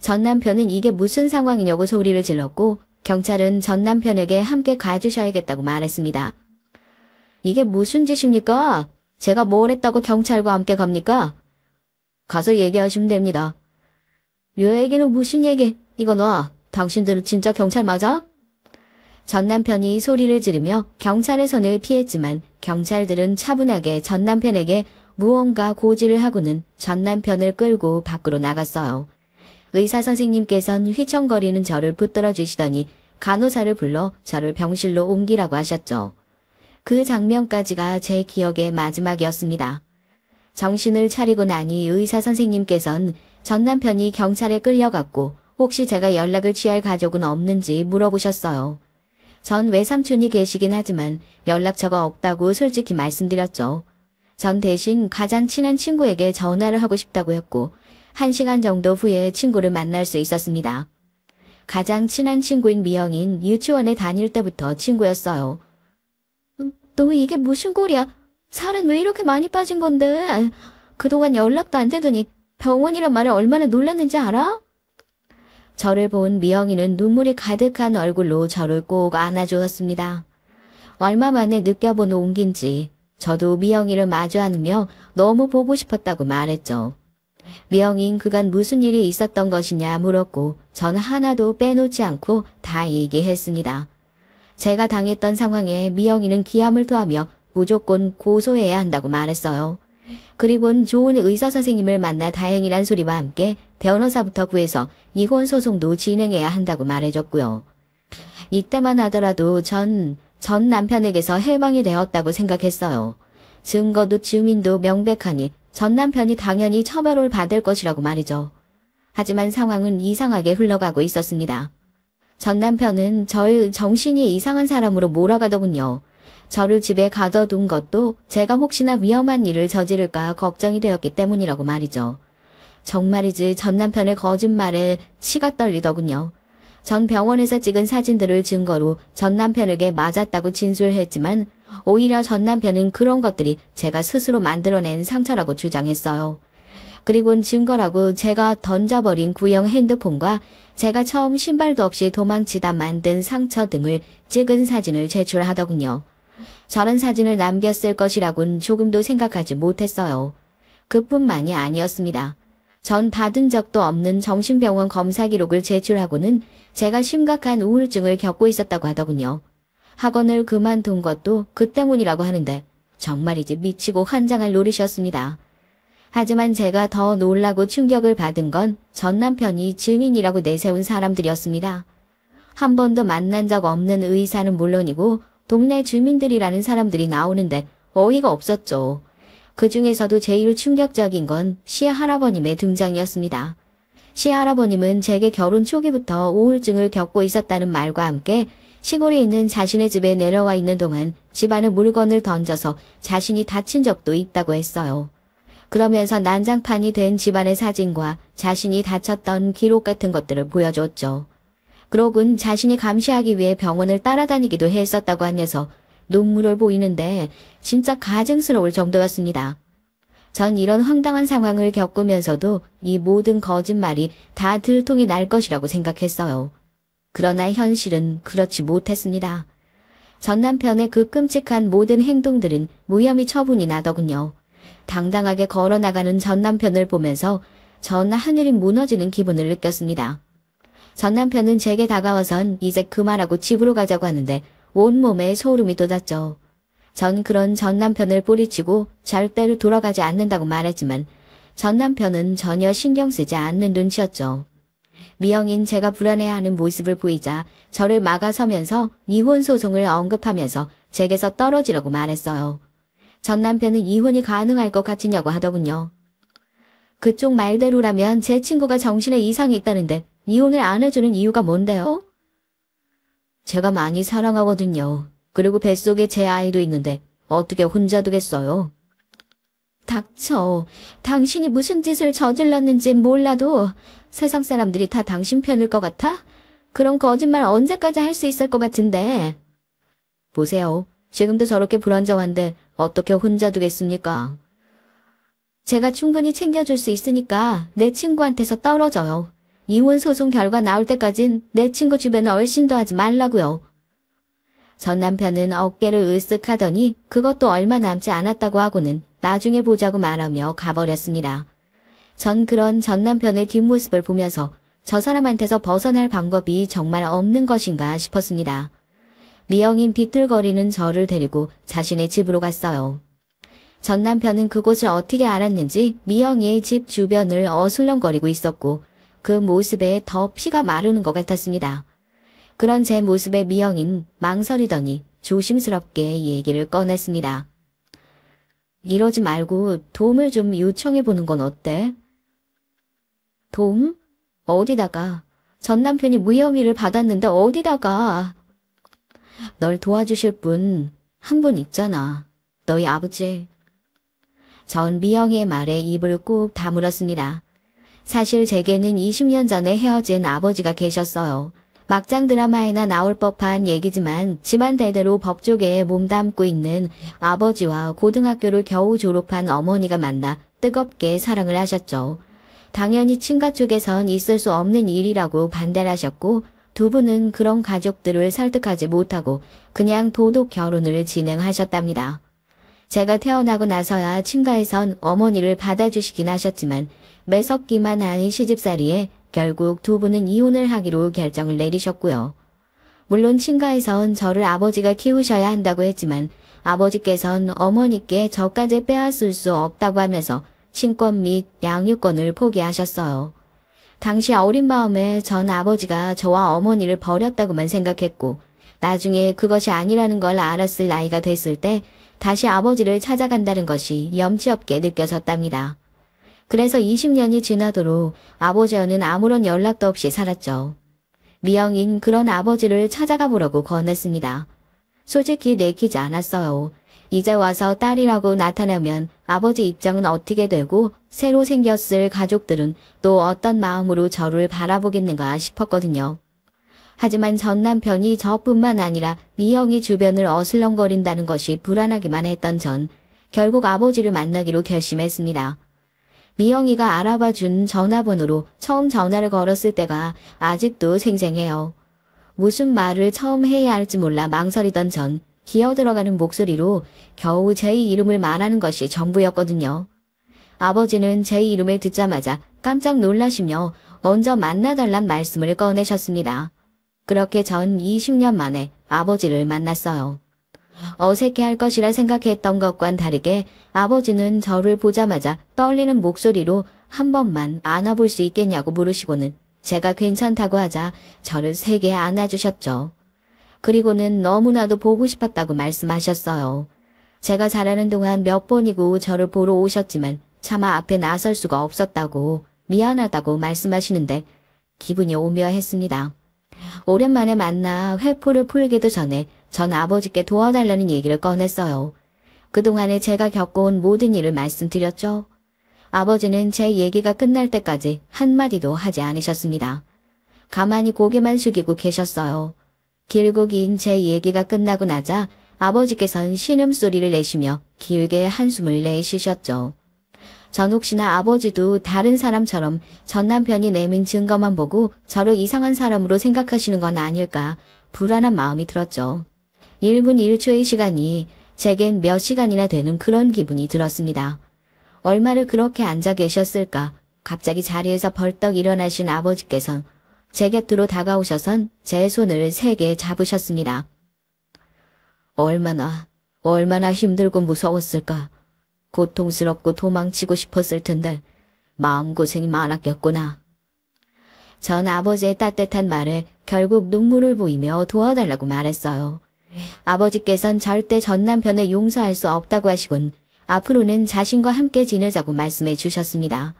전 남편은 이게 무슨 상황이냐고 소리를 질렀고 경찰은 전 남편에게 함께 가주셔야겠다고 말했습니다. 이게 무슨 짓입니까? 제가 뭘 했다고 경찰과 함께 갑니까? 가서 얘기하시면 됩니다. 요 얘기는 무슨 얘기? 이거 놔. 당신들은 진짜 경찰 맞아? 전 남편이 소리를 지르며 경찰의 손을 피했지만 경찰들은 차분하게 전 남편에게 무언가 고지를 하고는 전 남편을 끌고 밖으로 나갔어요. 의사 선생님께선 휘청거리는 저를 붙들어 주시더니 간호사를 불러 저를 병실로 옮기라고 하셨죠. 그 장면까지가 제 기억의 마지막이었습니다. 정신을 차리고 나니 의사 선생님께선 전 남편이 경찰에 끌려갔고 혹시 제가 연락을 취할 가족은 없는지 물어보셨어요. 전 외삼촌이 계시긴 하지만 연락처가 없다고 솔직히 말씀드렸죠. 전 대신 가장 친한 친구에게 전화를 하고 싶다고 했고 1시간 정도 후에 친구를 만날 수 있었습니다. 가장 친한 친구인 미영인 유치원에 다닐 때부터 친구였어요. 너 이게 무슨 꼴이야? 살은 왜 이렇게 많이 빠진 건데? 그동안 연락도 안 되더니 병원이란 말에 얼마나 놀랐는지 알아? 저를 본 미영이는 눈물이 가득한 얼굴로 저를 꼭 안아주었습니다. 얼마 만에 느껴본 온기인지 저도 미영이를 마주 안으며 너무 보고 싶었다고 말했죠. 미영인 그간 무슨 일이 있었던 것이냐 물었고 저는 하나도 빼놓지 않고 다 얘기했습니다. 제가 당했던 상황에 미영이는 기함을 토하며 무조건 고소해야 한다고 말했어요. 그리고는 좋은 의사 선생님을 만나 다행이란 소리와 함께 변호사부터 구해서 이혼 소송도 진행해야 한다고 말해줬고요. 이때만 하더라도 전 남편에게서 해방이 되었다고 생각했어요. 증거도 증인도 명백하니 전 남편이 당연히 처벌을 받을 것이라고 말이죠. 하지만 상황은 이상하게 흘러가고 있었습니다. 전 남편은 저를 정신이 이상한 사람으로 몰아가더군요. 저를 집에 가둬둔 것도 제가 혹시나 위험한 일을 저지를까 걱정이 되었기 때문이라고 말이죠. 정말이지 전 남편의 거짓말에 치가 떨리더군요. 전 병원에서 찍은 사진들을 증거로 전 남편에게 맞았다고 진술했지만 오히려 전 남편은 그런 것들이 제가 스스로 만들어낸 상처라고 주장했어요. 그리고는 증거라고 제가 던져버린 구형 핸드폰과 제가 처음 신발도 없이 도망치다 만든 상처 등을 찍은 사진을 제출하더군요. 저런 사진을 남겼을 것이라고는 조금도 생각하지 못했어요. 그뿐만이 아니었습니다. 전 받은 적도 없는 정신병원 검사 기록을 제출하고는 제가 심각한 우울증을 겪고 있었다고 하더군요. 학원을 그만둔 것도 그 때문이라고 하는데 정말이지 미치고 환장할 노릇이었습니다. 하지만 제가 더 놀라고 충격을 받은 건 전 남편이 증인이라고 내세운 사람들이었습니다. 한 번도 만난 적 없는 의사는 물론이고 동네 주민들이라는 사람들이 나오는데 어이가 없었죠. 그 중에서도 제일 충격적인 건 시할아버님의 등장이었습니다. 시할아버님은 제게 결혼 초기부터 우울증을 겪고 있었다는 말과 함께 시골에 있는 자신의 집에 내려와 있는 동안 집안에 물건을 던져서 자신이 다친 적도 있다고 했어요. 그러면서 난장판이 된 집안의 사진과 자신이 다쳤던 기록 같은 것들을 보여줬죠. 그러곤 자신이 감시하기 위해 병원을 따라다니기도 했었다고 하면서 눈물을 보이는데 진짜 가증스러울 정도였습니다. 전 이런 황당한 상황을 겪으면서도 이 모든 거짓말이 다 들통이 날 것이라고 생각했어요. 그러나 현실은 그렇지 못했습니다. 전 남편의 그 끔찍한 모든 행동들은 무혐의 처분이 나더군요. 당당하게 걸어나가는 전 남편을 보면서 전 하늘이 무너지는 기분을 느꼈습니다. 전 남편은 제게 다가와선 이제 그만하고 집으로 가자고 하는데 온몸에 소름이 돋았죠. 전 그런 전 남편을 뿌리치고 절대로 돌아가지 않는다고 말했지만 전 남편은 전혀 신경 쓰지 않는 눈치였죠. 미영인 제가 불안해하는 모습을 보이자 저를 막아서면서 이혼 소송을 언급하면서 제게서 떨어지라고 말했어요. 전 남편은 이혼이 가능할 것 같으냐고 하더군요. 그쪽 말대로라면 제 친구가 정신에 이상이 있다는데 이혼을 안 해주는 이유가 뭔데요? 제가 많이 사랑하거든요. 그리고 뱃속에 제 아이도 있는데 어떻게 혼자 두겠어요? 닥쳐. 당신이 무슨 짓을 저질렀는지 몰라도 세상 사람들이 다 당신 편일 것 같아? 그런 거짓말 언제까지 할 수 있을 것 같은데. 보세요. 지금도 저렇게 불안정한데 어떻게 혼자 두겠습니까? 제가 충분히 챙겨줄 수 있으니까 내 친구한테서 떨어져요. 이혼 소송 결과 나올 때까진 내 친구 주변에 얼씬도 하지 말라고요. 전 남편은 어깨를 으쓱 하더니 그것도 얼마 남지 않았다고 하고는 나중에 보자고 말하며 가버렸습니다. 전 그런 전 남편의 뒷모습을 보면서 저 사람한테서 벗어날 방법이 정말 없는 것인가 싶었습니다. 미영인 비틀거리는 저를 데리고 자신의 집으로 갔어요. 전 남편은 그곳을 어떻게 알았는지 미영이의 집 주변을 어슬렁거리고 있었고 그 모습에 더 피가 마르는 것 같았습니다. 그런 제 모습에 미영인 망설이더니 조심스럽게 얘기를 꺼냈습니다. 이러지 말고 도움을 좀 요청해보는 건 어때? 도움? 어디다가? 전 남편이 무혐의를 받았는데 어디다가? 널 도와주실 분, 한 분 있잖아. 너희 아버지. 전 미영이의 말에 입을 꾹 다물었습니다. 사실 제게는 20년 전에 헤어진 아버지가 계셨어요. 막장 드라마에나 나올 법한 얘기지만 집안 대대로 법조계에 몸담고 있는 아버지와 고등학교를 겨우 졸업한 어머니가 만나 뜨겁게 사랑을 하셨죠. 당연히 친가 쪽에선 있을 수 없는 일이라고 반대를 하셨고 두 분은 그런 가족들을 설득하지 못하고 그냥 도독 결혼을 진행하셨답니다. 제가 태어나고 나서야 친가에선 어머니를 받아주시긴 하셨지만 매섭기만 한 시집살이에 결국 두 분은 이혼을 하기로 결정을 내리셨고요. 물론 친가에선 저를 아버지가 키우셔야 한다고 했지만 아버지께선 어머니께 저까지 빼앗을 수 없다고 하면서 친권 및 양육권을 포기하셨어요. 당시 어린 마음에 전 아버지가 저와 어머니를 버렸다고만 생각했고 나중에 그것이 아니라는 걸 알았을 나이가 됐을 때 다시 아버지를 찾아간다는 것이 염치 없게 느껴졌답니다. 그래서 20년이 지나도록 아버지와는 아무런 연락도 없이 살았죠. 미영인 그런 아버지를 찾아가 보라고 권했습니다. 솔직히 내키지 않았어요. 이제 와서 딸이라고 나타나면 아버지 입장은 어떻게 되고 새로 생겼을 가족들은 또 어떤 마음으로 저를 바라보겠는가 싶었거든요. 하지만 전 남편이 저뿐만 아니라 미영이 주변을 어슬렁거린다는 것이 불안하기만 했던 전 결국 아버지를 만나기로 결심했습니다. 미영이가 알아봐준 전화번호로 처음 전화를 걸었을 때가 아직도 생생해요. 무슨 말을 처음 해야 할지 몰라 망설이던 전 기어들어가는 목소리로 겨우 제 이름을 말하는 것이 전부였거든요. 아버지는 제 이름을 듣자마자 깜짝 놀라시며 먼저 만나달란 말씀을 꺼내셨습니다. 그렇게 전 20년 만에 아버지를 만났어요. 어색해할 것이라 생각했던 것과는 다르게 아버지는 저를 보자마자 떨리는 목소리로 한 번만 안아볼 수 있겠냐고 물으시고는 제가 괜찮다고 하자 저를 세게 안아주셨죠. 그리고는 너무나도 보고 싶었다고 말씀하셨어요. 제가 자라는 동안 몇 번이고 저를 보러 오셨지만 차마 앞에 나설 수가 없었다고 미안하다고 말씀하시는데 기분이 오묘했습니다. 오랜만에 만나 회포를 풀기도 전에 전 아버지께 도와달라는 얘기를 꺼냈어요. 그동안에 제가 겪어온 모든 일을 말씀드렸죠. 아버지는 제 얘기가 끝날 때까지 한마디도 하지 않으셨습니다. 가만히 고개만 숙이고 계셨어요. 길고 긴 제 얘기가 끝나고 나자 아버지께서는 신음소리를 내시며 길게 한숨을 내쉬셨죠. 전 혹시나 아버지도 다른 사람처럼 전 남편이 내민 증거만 보고 저를 이상한 사람으로 생각하시는 건 아닐까 불안한 마음이 들었죠. 1분 1초의 시간이 제겐 몇 시간이나 되는 그런 기분이 들었습니다. 얼마를 그렇게 앉아 계셨을까. 갑자기 자리에서 벌떡 일어나신 아버지께선 제 곁으로 다가오셔선 제 손을 세게 잡으셨습니다. 얼마나 힘들고 무서웠을까. 고통스럽고 도망치고 싶었을 텐데 마음고생이 많았겠구나. 전 아버지의 따뜻한 말에 결국 눈물을 보이며 도와달라고 말했어요. 아버지께선 절대 전 남편을 용서할 수 없다고 하시곤 앞으로는 자신과 함께 지내자고 말씀해 주셨습니다.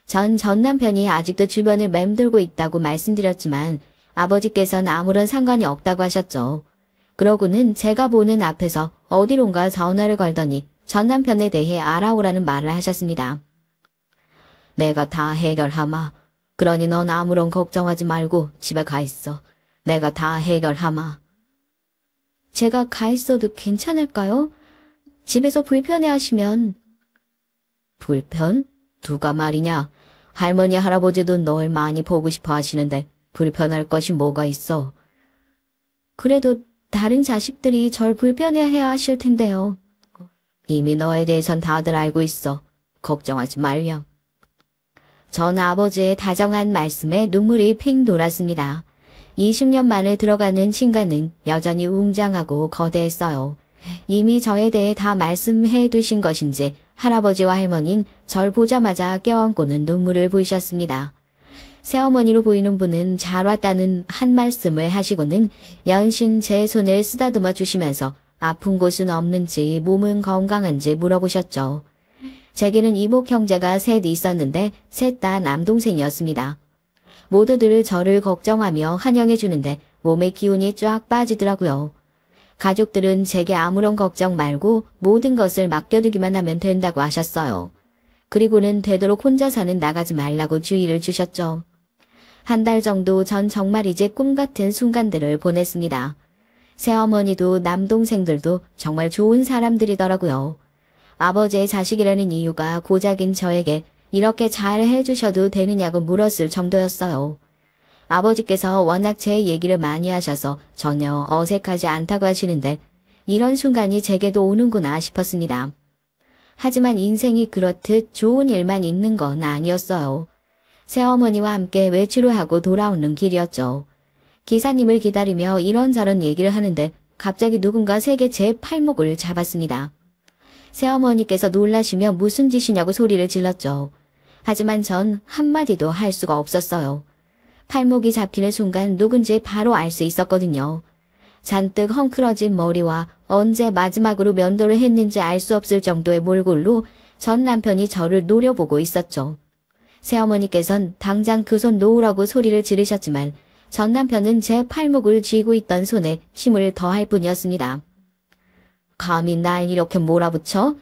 전 남편이 아직도 주변을 맴돌고 있다고 말씀드렸지만 아버지께서는 아무런 상관이 없다고 하셨죠. 그러고는 제가 보는 앞에서 어디론가 전화를 걸더니 전 남편에 대해 알아오라는 말을 하셨습니다. 내가 다 해결하마. 그러니 넌 아무런 걱정하지 말고 집에 가 있어. 내가 다 해결하마. 제가 가 있어도 괜찮을까요? 집에서 불편해하시면. 불편? 누가 말이냐? 할머니 할아버지도 널 많이 보고 싶어 하시는데 불편할 것이 뭐가 있어? 그래도 다른 자식들이 절 불편해해야 하실 텐데요. 이미 너에 대해선 다들 알고 있어. 걱정하지 말렴. 전 아버지의 다정한 말씀에 눈물이 핑 돌았습니다. 20년 만에 들어가는 친가는 여전히 웅장하고 거대했어요. 이미 저에 대해 다 말씀해 두신 것인지 할아버지와 할머니는 절 보자마자 껴안고는 눈물을 보이셨습니다. 새어머니로 보이는 분은 잘 왔다는 한 말씀을 하시고는 연신 제 손을 쓰다듬어 주시면서 아픈 곳은 없는지 몸은 건강한지 물어보셨죠. 제게는 이복 형제가 셋 있었는데 셋 다 남동생이었습니다. 모두들 저를 걱정하며 환영해 주는데 몸의 기운이 쫙 빠지더라고요. 가족들은 제게 아무런 걱정 말고 모든 것을 맡겨두기만 하면 된다고 하셨어요. 그리고는 되도록 혼자서는 나가지 말라고 주의를 주셨죠. 한 달 정도 전 정말 이제 꿈같은 순간들을 보냈습니다. 새어머니도 남동생들도 정말 좋은 사람들이더라고요. 아버지의 자식이라는 이유가 고작인 저에게 이렇게 잘 해주셔도 되느냐고 물었을 정도였어요. 아버지께서 워낙 제 얘기를 많이 하셔서 전혀 어색하지 않다고 하시는데 이런 순간이 제게도 오는구나 싶었습니다. 하지만 인생이 그렇듯 좋은 일만 있는 건 아니었어요. 새어머니와 함께 외출을 하고 돌아오는 길이었죠. 기사님을 기다리며 이런저런 얘기를 하는데 갑자기 누군가 세게 제 팔목을 잡았습니다. 새어머니께서 놀라시며 무슨 짓이냐고 소리를 질렀죠. 하지만 전 한마디도 할 수가 없었어요. 팔목이 잡히는 순간 누군지 바로 알 수 있었거든요. 잔뜩 헝클어진 머리와 언제 마지막으로 면도를 했는지 알 수 없을 정도의 몰골로 전 남편이 저를 노려보고 있었죠. 새어머니께선 당장 그 손 놓으라고 소리를 지르셨지만 전 남편은 제 팔목을 쥐고 있던 손에 힘을 더할 뿐이었습니다. 감히 날 이렇게 몰아붙여?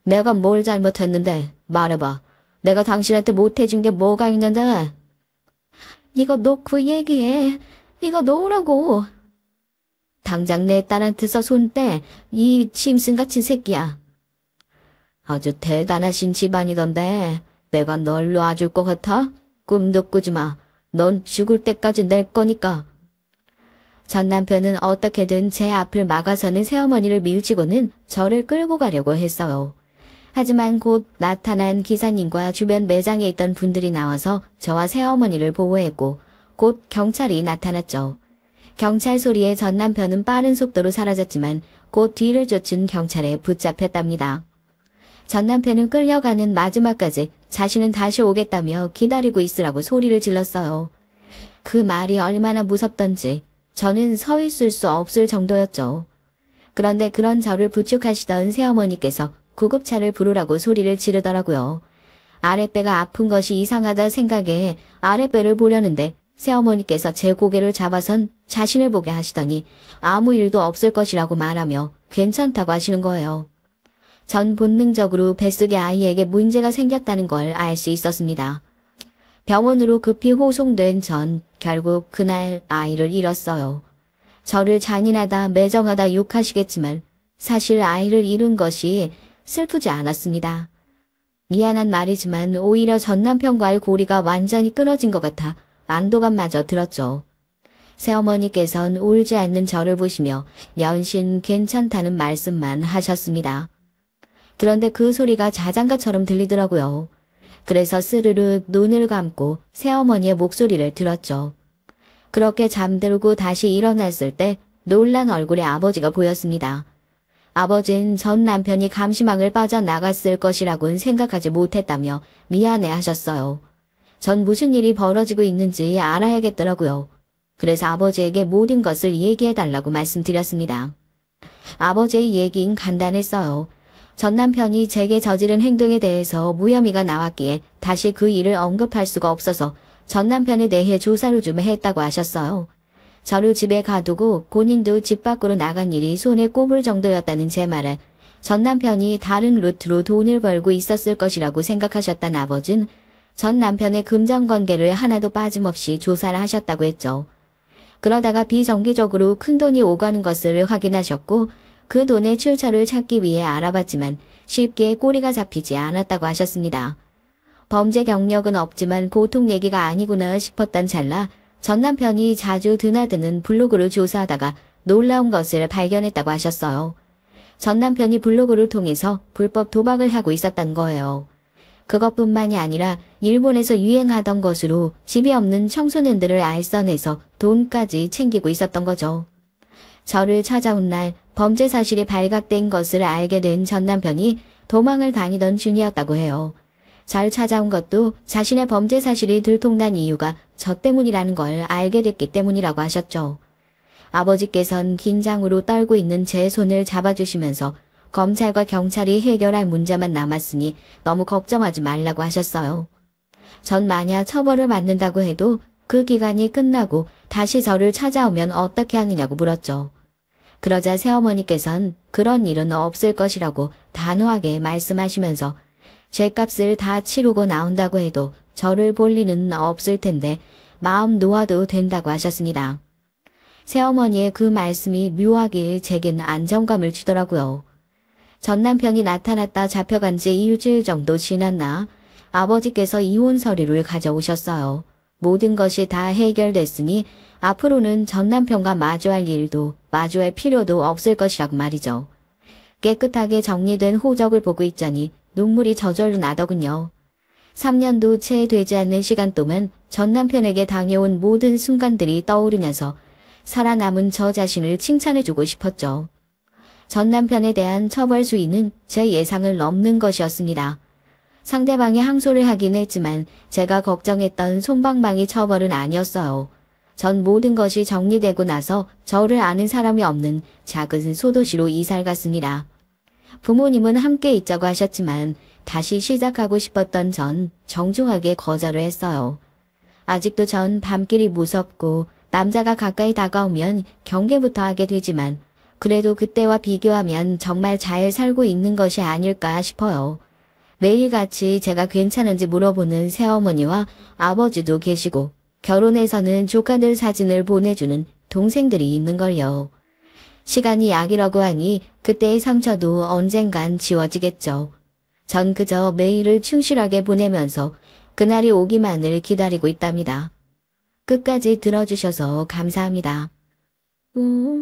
내가 뭘 잘못했는데 말해봐. 내가 당신한테 못해준 게 뭐가 있는데? 이거 놓고 얘기해. 이거 놓으라고. 당장 내 딸한테서 손 떼. 이 짐승같은 새끼야. 아주 대단하신 집안이던데 내가 널 놔줄 것 같아? 꿈도 꾸지 마. 넌 죽을 때까지 낼 거니까. 전 남편은 어떻게든 제 앞을 막아서는 새어머니를 밀치고는 저를 끌고 가려고 했어요. 하지만 곧 나타난 기사님과 주변 매장에 있던 분들이 나와서 저와 새어머니를 보호했고 곧 경찰이 나타났죠. 경찰 소리에 전 남편은 빠른 속도로 사라졌지만 곧 뒤를 쫓은 경찰에 붙잡혔답니다. 전 남편은 끌려가는 마지막까지 자신은 다시 오겠다며 기다리고 있으라고 소리를 질렀어요. 그 말이 얼마나 무섭던지 저는 서 있을 수 없을 정도였죠. 그런데 그런 저를 부축하시던 새어머니께서 구급차를 부르라고 소리를 지르더라고요. 아랫배가 아픈 것이 이상하다 생각에 아랫배를 보려는데 새어머니께서 제 고개를 잡아선 자신을 보게 하시더니 아무 일도 없을 것이라고 말하며 괜찮다고 하시는 거예요. 전 본능적으로 뱃속의 아이에게 문제가 생겼다는 걸 알 수 있었습니다. 병원으로 급히 호송된 전 결국 그날 아이를 잃었어요. 저를 잔인하다 매정하다 욕하시겠지만 사실 아이를 잃은 것이 슬프지 않았습니다. 미안한 말이지만 오히려 전 남편과의 고리가 완전히 끊어진 것 같아 안도감마저 들었죠. 새어머니께선 울지 않는 저를 보시며 연신 괜찮다는 말씀만 하셨습니다. 그런데 그 소리가 자장가처럼 들리더라고요. 그래서 스르르 눈을 감고 새어머니의 목소리를 들었죠. 그렇게 잠들고 다시 일어났을 때 놀란 얼굴의 아버지가 보였습니다. 아버지는 전 남편이 감시망을 빠져나갔을 것이라고는 생각하지 못했다며 미안해 하셨어요. 전 무슨 일이 벌어지고 있는지 알아야겠더라고요. 그래서 아버지에게 모든 것을 얘기해달라고 말씀드렸습니다. 아버지의 얘기는 간단했어요. 전 남편이 제게 저지른 행동에 대해서 무혐의가 나왔기에 다시 그 일을 언급할 수가 없어서 전 남편에 대해 조사를 좀 했다고 하셨어요. 저를 집에 가두고 본인도 집 밖으로 나간 일이 손에 꼽을 정도였다는 제 말에 전 남편이 다른 루트로 돈을 벌고 있었을 것이라고 생각하셨던 아버지는 전 남편의 금전관계를 하나도 빠짐없이 조사를 하셨다고 했죠. 그러다가 비정기적으로 큰돈이 오가는 것을 확인하셨고 그 돈의 출처를 찾기 위해 알아봤지만 쉽게 꼬리가 잡히지 않았다고 하셨습니다. 범죄 경력은 없지만 보통 얘기가 아니구나 싶었던 찰나 전 남편이 자주 드나드는 블로그를 조사하다가 놀라운 것을 발견했다고 하셨어요. 전 남편이 블로그를 통해서 불법 도박을 하고 있었던 거예요. 그것뿐만이 아니라 일본에서 유행하던 것으로 집이 없는 청소년들을 알선해서 돈까지 챙기고 있었던 거죠. 저를 찾아온 날 범죄 사실이 발각된 것을 알게 된 전 남편이 도망을 다니던 중이었다고 해요. 잘 찾아온 것도 자신의 범죄 사실이 들통난 이유가 저 때문이라는 걸 알게 됐기 때문이라고 하셨죠. 아버지께선 긴장으로 떨고 있는 제 손을 잡아주시면서 검찰과 경찰이 해결할 문제만 남았으니 너무 걱정하지 말라고 하셨어요. 전 만약 처벌을 받는다고 해도 그 기간이 끝나고 다시 저를 찾아오면 어떻게 하느냐고 물었죠. 그러자 새어머니께선 그런 일은 없을 것이라고 단호하게 말씀하시면서 죗값을 다 치르고 나온다고 해도 저를 볼 리는 없을 텐데 마음 놓아도 된다고 하셨습니다. 새어머니의 그 말씀이 묘하게 제겐 안정감을 주더라고요. 전 남편이 나타났다 잡혀간 지 일주일 정도 지났나 아버지께서 이혼 서류를 가져오셨어요. 모든 것이 다 해결됐으니 앞으로는 전 남편과 마주할 일도 마주할 필요도 없을 것이라고 말이죠. 깨끗하게 정리된 호적을 보고 있자니 눈물이 저절로 나더군요. 3년도 채 되지 않는 시간 동안 전 남편에게 당해온 모든 순간들이 떠오르면서 살아남은 저 자신을 칭찬해주고 싶었죠. 전 남편에 대한 처벌 수위는 제 예상을 넘는 것이었습니다. 상대방이 항소를 하긴 했지만 제가 걱정했던 솜방망이 처벌은 아니었어요. 전 모든 것이 정리되고 나서 저를 아는 사람이 없는 작은 소도시로 이사를 갔습니다. 부모님은 함께 있자고 하셨지만 다시 시작하고 싶었던 전 정중하게 거절을 했어요. 아직도 전 밤길이 무섭고 남자가 가까이 다가오면 경계부터 하게 되지만 그래도 그때와 비교하면 정말 잘 살고 있는 것이 아닐까 싶어요. 매일같이 제가 괜찮은지 물어보는 새어머니와 아버지도 계시고 결혼해서는 조카들 사진을 보내주는 동생들이 있는걸요. 시간이 약이라고 하니 그때의 상처도 언젠간 지워지겠죠. 전 그저 매일을 충실하게 보내면서 그날이 오기만을 기다리고 있답니다. 끝까지 들어주셔서 감사합니다. 嗯。